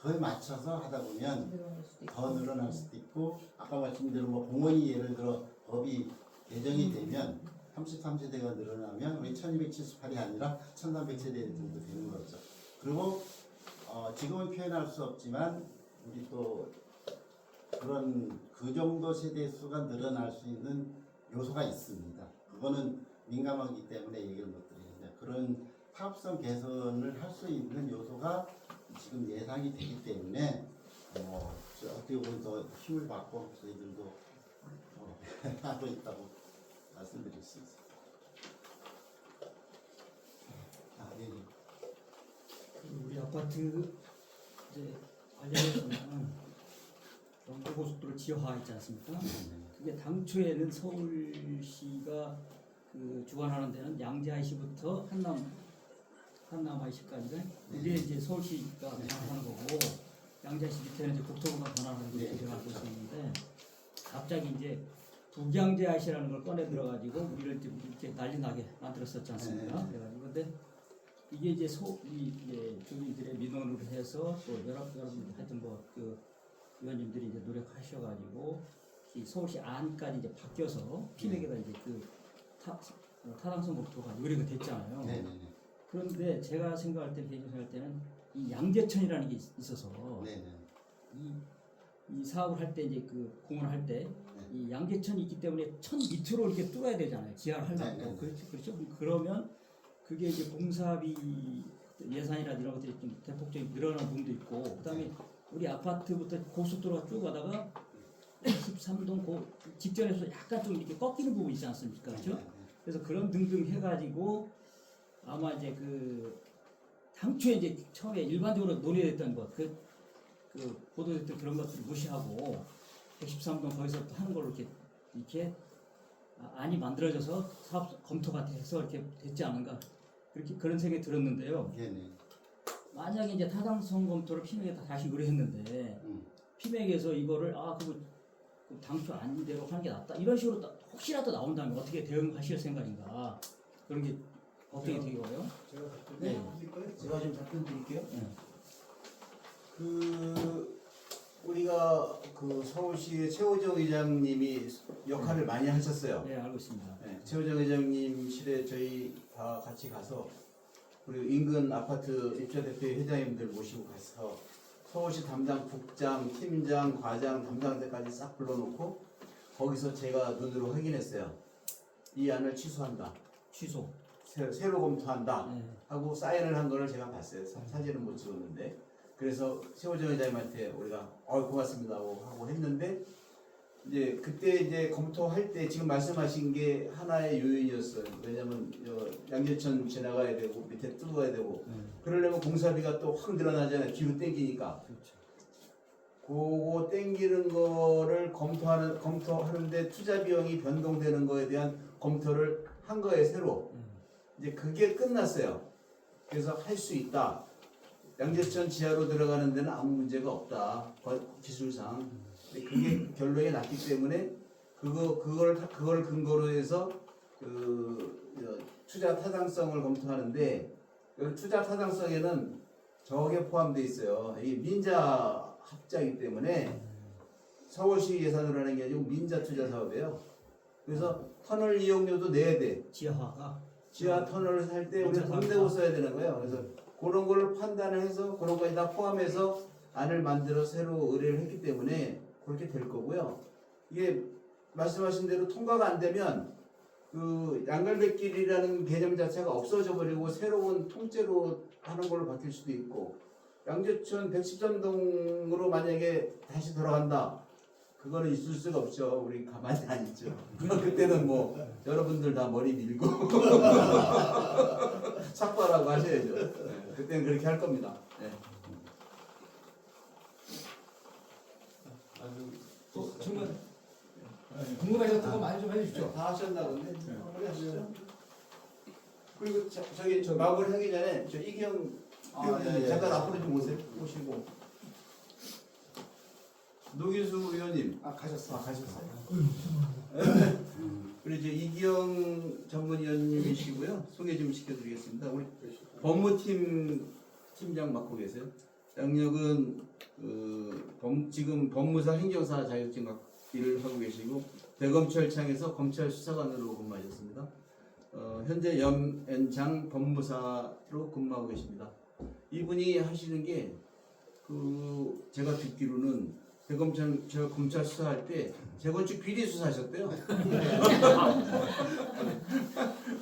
S1: 그에 맞춰서 하다 보면 더 늘어날 수도 있고 아까 말씀드린 뭐 공원이 예를 들어 법이 개정이 되면 33세대가 늘어나면 우리 1278이 아니라 1300세대 정도 되는 거죠. 그리고 지금은 표현할 수 없지만 우리 또 그런 그 정도 세대 수가 늘어날 수 있는 요소가 있습니다. 그거는 민감하기 때문에 얘기를 못 드리는데 그런 사업성 개선을 할 수 있는 요소가 지금 예상이 되기 때문에 어떻게 보면 더 힘을 받고 저희들도 하고 있다고 말씀드릴 수 있습니다. 네.
S10: 우리 아파트 이제 관련해서는 경부고속도로 지하화 있지 않습니까? 그게 당초에는 서울시가 그 주관하는 데는 양재IC부터 한남IC까지가 그게 이제 서울시가 변화하는 거고 양재IC 밑에는 이제 국토부가 변화하는 게 제가 알고 있었는데 갑자기 이제 북양재IC라는 걸 꺼내 들어가지고 우리를 이렇게 난리 나게 만들었었지 않습니까? 그래가지고 근데 이게 이제 이제 주민들의 민원으로 해서 또 여러분 하여튼 그 의원님들이 이제 노력하셔가지고 이 서울시 안까지 이제 바뀌어서 피백에다 이제 그 타당성 검토가 의뢰가 됐잖아요.
S1: 네네네.
S10: 그런데 제가 생각할 때 개인적으로 생각할 때는 이 양재천이라는 게 있어서 이 사업을 할 때 이제 그 공헌을 할 때 이 양재천이 있기 때문에 천 밑으로 이렇게 뚫어야 되잖아요. 지하를 하려면 그렇죠. 그러면 그게 이제 공사비 예산이라든지 이런 것들이 좀 대폭적인 늘어나는 부분도 있고 그다음에 우리 아파트부터 고속도로가 쭉 가다가 13동 직전에서 약간 좀 이렇게 꺾이는 부분이 있지 않습니까? 그렇죠? 그래서 그런 등등 해가지고 아마 이제 그 당초에 이제 처음에 일반적으로 논의됐던 것, 그 보도됐던 그런 것들을 무시하고 113동 거기서 하는 걸로 이렇게 안이 만들어져서 사업 검토가 돼서 이렇게 됐지 않은가 그런 생각이 들었는데요. 만약에 이제 타당성 검토를 피맥에 다시 의뢰했는데 피맥에서 이거를 그거 당초 안대로 하는 게 낫다 이런 식으로 혹시라도 나온다면 어떻게 대응하실 생각인가 그런 게 걱정이 되게 와요.
S3: 제가 좀 답변 드릴게요. 우리가 그 서울시의 최호정 의장님이 역할을 많이 하셨어요.
S10: 네, 알고 있습니다.
S3: 최호정 의장님실에 저희 다 같이 가서 그리고 인근 아파트 입주대표 회장님들 모시고 가서 서울시 담당 국장, 팀장, 과장, 담당자까지 싹 불러놓고 거기서 제가 눈으로 확인했어요. 이 안을 취소한다.
S10: 취소.
S3: 새로 검토한다. 하고 사인을 한 거를 제가 봤어요. 사진은 못 찍었는데. 그래서 최호정 회장님한테 우리가 고맙습니다 하고 했는데 이제 그때 이제 검토할 때 지금 말씀하신 게 하나의 요인이었어요. 왜냐면 양재천 지나가야 되고 밑에 뚫어야 되고 그러려면 공사비가 또 확 늘어나잖아요. 기후 땡기니까. 그거 땡기는 거를 검토하는데 투자 비용이 변동되는 거에 대한 검토를 한 거예요. 새로. 이제 그게 끝났어요. 그래서 할 수 있다. 양재천 지하로 들어가는 데는 아무 문제가 없다. 기술상. 근데 그게 결론이 났기 때문에 그걸 근거로 해서 투자 타당성을 검토하는데 그 투자 타당성에는 저게 포함되어 있어요. 이 민자 합자이기 때문에 서울시 예산으로 하는 게 아니고 민자 투자 사업이에요. 그래서 터널 이용료도 내야 돼. 지하 터널을 살 때 우리가 돈 내고 써야 되는 거예요. 그래서 그런 걸 판단을 해서 그런 거에 다 포함해서 안을 만들어 새로 의뢰를 했기 때문에 그렇게 될 거고요. 이게 말씀하신 대로 통과가 안 되면 그 양갈백길이라는 개념 자체가 없어져 버리고 새로운 통째로 하는 걸로 바뀔 수도 있고 양재천 113동으로 만약에 다시 돌아간다. 그거는 있을 수가 없죠. 우리 가만히 안 있죠. 그때는 뭐 여러분들 다 머리 밀고 삭발하고 하셔야죠. 네, 그때는 그렇게 할 겁니다. 네.
S13: 질문 궁금하셨던 거 많이 좀 해주십시오.
S3: 다 하셨나 본데. 마무리 하시죠. 그리고 저기 마무리 하기 전에 저 이경 잠깐 앞으로 좀 오시고 노기수 의원님. 가셨어요. 그리고 이제 이기영 전문위원님이시고요. 소개 좀 시켜드리겠습니다. 우리 법무팀 팀장 맡고 계세요. 양력은 지금 법무사 행정사 자격증 일을 하고 계시고 대검찰청에서 검찰 수사관으로 근무하셨습니다. 현재 연장 법무사로 근무하고 계십니다. 이분이 하시는 게 제가 듣기로는 대검찰 검찰 수사할 때 재건축 비리 수사하셨대요.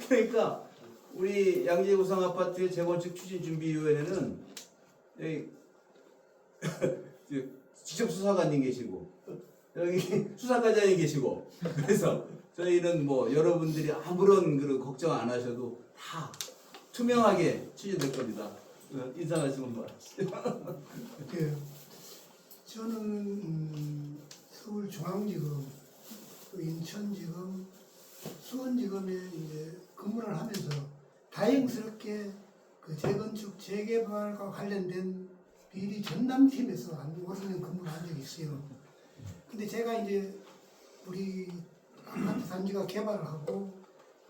S3: 그러니까 우리 양재구상 아파트의 재건축 추진준비위원회는 지적 수사관님 계시고 여기 수사과장님 계시고 그래서 저희는 뭐 여러분들이 아무런 그런 걱정 안 하셔도 다 투명하게 추진될 겁니다. 인사하시면 바랍니다.
S11: 저는 서울중앙지검, 인천지검, 수원지검에 이제 근무를 하면서 다행스럽게 그 재건축 재개발과 관련된 비리 전담팀에서 한 5년 근무를 한 적이 있어요. 근데 제가 이제 우리 아파트 단지가 개발을 하고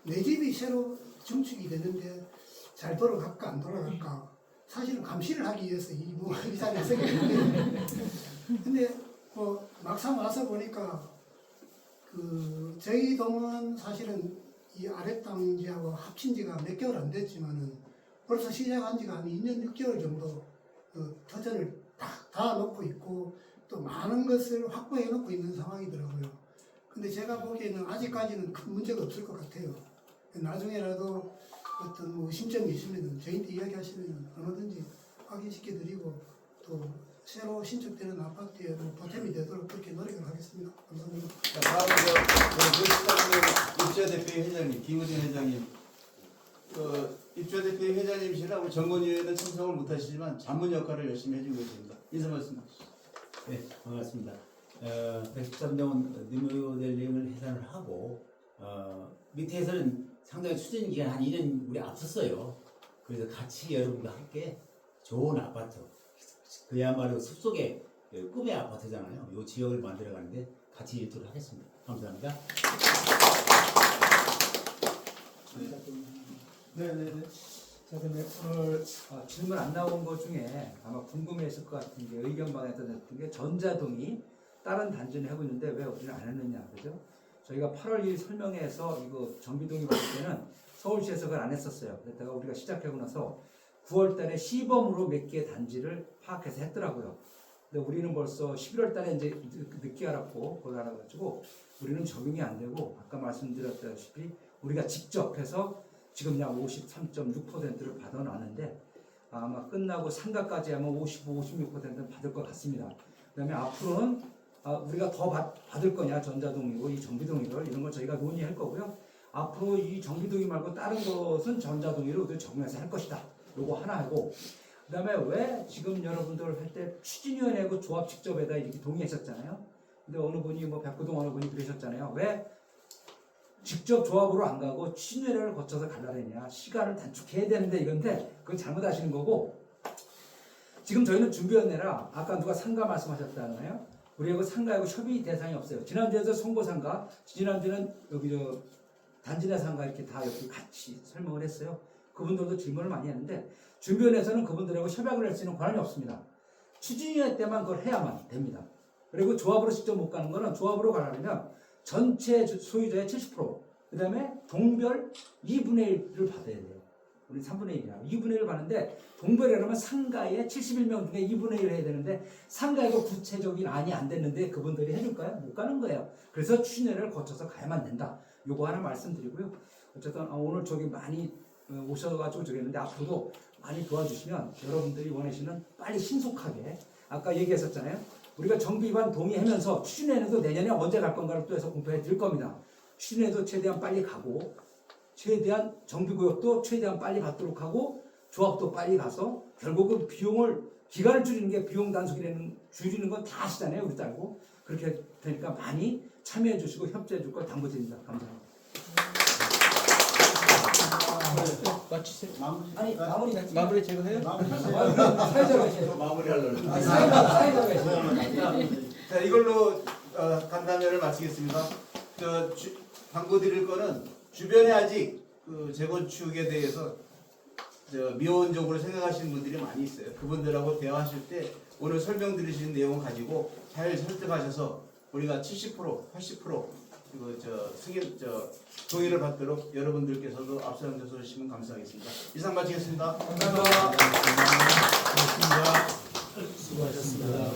S11: 내 집이 새로 증축이 되는데 잘 돌아갈까 안 돌아갈까 사실은 감시를 하기 위해서 이 자리에 서게 됐는데 근데 뭐 막상 와서 보니까 저희 동은 사실은 이 아랫단지하고 합친 지가 몇 개월 안 됐지만은 벌써 시작한 지가 한 2년 6개월 정도 터전을 다 놓고 있고 또 많은 것을 확보해 놓고 있는 상황이더라고요. 근데 제가 보기에는 아직까지는 큰 문제가 없을 것 같아요. 나중에라도 어떤 뭐 심점이 있으면 저희한테 이야기하시면 얼마든지 확인시켜 드리고 또 새로 신축되는 아파트에 뭐 보탬이 되도록 그렇게 노력을 하겠습니다. 감사합니다.
S3: 다음은 입주대표 회장님, 김우진 회장님. 입주대표 회장님이시라 우리 정권위원회는 참석을 못하시지만 자문 역할을 열심히 해주고 계십니다. 인사 말씀하시죠.
S15: 네, 반갑습니다. 113년 리모델링을 해산을 하고 밑에서는 상당히 추진 기간 한 2년 우리 앞섰어요. 그래서 같이 여러분과 함께 좋은 아파트, 그야말로 숲속의 꿈의 아파트잖아요. 이 지역을 만들어가는데 같이 일도를 하겠습니다. 감사합니다.
S10: 네네네. 자, 그다음에 오늘 질문 안 나온 것 중에 아마 궁금했을 것 같은 게 의견방에 떠났던 게 전자동이 다른 단지는 하고 있는데 왜 우리는 안 했느냐, 그죠? 저희가 8월 1일 설명회에서 이거 정비동이 볼 때는 서울시에서 그걸 안 했었어요. 그랬다가 우리가 시작하고 나서 9월 달에 시범으로 몇 개의 단지를 파악해서 했더라고요. 근데 우리는 벌써 11월 달에 이제 늦게 알았고, 그걸 알아가지고 우리는 적용이 안 되고, 아까 말씀드렸다시피 우리가 직접 해서 지금 약 53.6%를 받아놨는데, 아마 끝나고 상가까지 하면 55, 56%는 받을 것 같습니다. 그 다음에 앞으로는 우리가 더 받을 거냐, 전자동이고 이 정비동이를 이런 걸 저희가 논의할 거고요. 앞으로 이 정비동이 말고 다른 것은 전자동이로 적용해서 할 것이다. 요거 하나 하고, 그 다음에 왜 지금 여러분들 할 때 추진위원회하고 조합 직접에다 이렇게 동의했었잖아요. 근데 어느 분이 뭐 백구동 어느 분이 그러셨잖아요. 왜 직접 조합으로 안 가고 추진회를 거쳐서 가려느냐, 시간을 단축해야 되는데 이건데 그건 잘못하시는 거고, 지금 저희는 준비위원회라 아까 누가 상가 말씀하셨잖아요. 우리하고 상가하고 협의 대상이 없어요. 지난주에도 송보상가, 지난주는 여기 저 단지내 상가 이렇게 다 여기 같이 설명을 했어요. 그분들도 질문을 많이 했는데 준비위원회에서는 그분들하고 협약을 할 수 있는 권한이 없습니다. 추진위원회 때만 그걸 해야만 됩니다. 그리고 조합으로 직접 못 가는 거는 조합으로 가려면 전체 소유자의 70%, 그 다음에 동별 2분의 1을 받아야 돼요. 우리 3분의 1이야. 2분의 1을 받는데 동별이라면 상가의 71명 중에 2분의 1을 해야 되는데 상가에도 구체적인 안이 안 됐는데 그분들이 해줄까요? 못 가는 거예요. 그래서 추진회를 거쳐서 가야만 된다. 요거 하나 말씀드리고요. 어쨌든 오늘 저기 많이 오셔가지고 저기 했는데 앞으로도 많이 도와주시면 여러분들이 원하시는 빨리 신속하게 아까 얘기했었잖아요. 우리가 정비 위반 동의하면서 추진회에도 내년에 언제 갈 건가를 또 해서 공표해 드릴 겁니다. 추진회도 최대한 빨리 가고 최대한 정비구역도 최대한 빨리 받도록 하고 조합도 빨리 가서 결국은 비용을 기간을 줄이는 게 비용 단속이라는 줄이는 건 다 아시잖아요. 우리 딸고 그렇게 되니까 많이 참여해 주시고 협조해 줄 걸 당부드립니다. 감사합니다.
S3: 마치세요.
S10: 아니
S3: 마무리 제가 해요?
S10: 사회자가 해요.
S3: 마무리하려고.
S10: 사회자가 해요.
S3: 자, 이걸로 간담회를 마치겠습니다. 당부 드릴 거는 주변에 아직 그 재건축에 대해서 미온적으로 생각하시는 분들이 많이 있어요. 그분들하고 대화하실 때 오늘 설명 드리신 내용을 가지고 잘 설득하셔서 우리가 70%, 80% 승인 동의를 받도록 여러분들께서도 앞서서 주시면 감사하겠습니다. 이상 마치겠습니다.
S10: 감사합니다.
S2: 수고하셨습니다.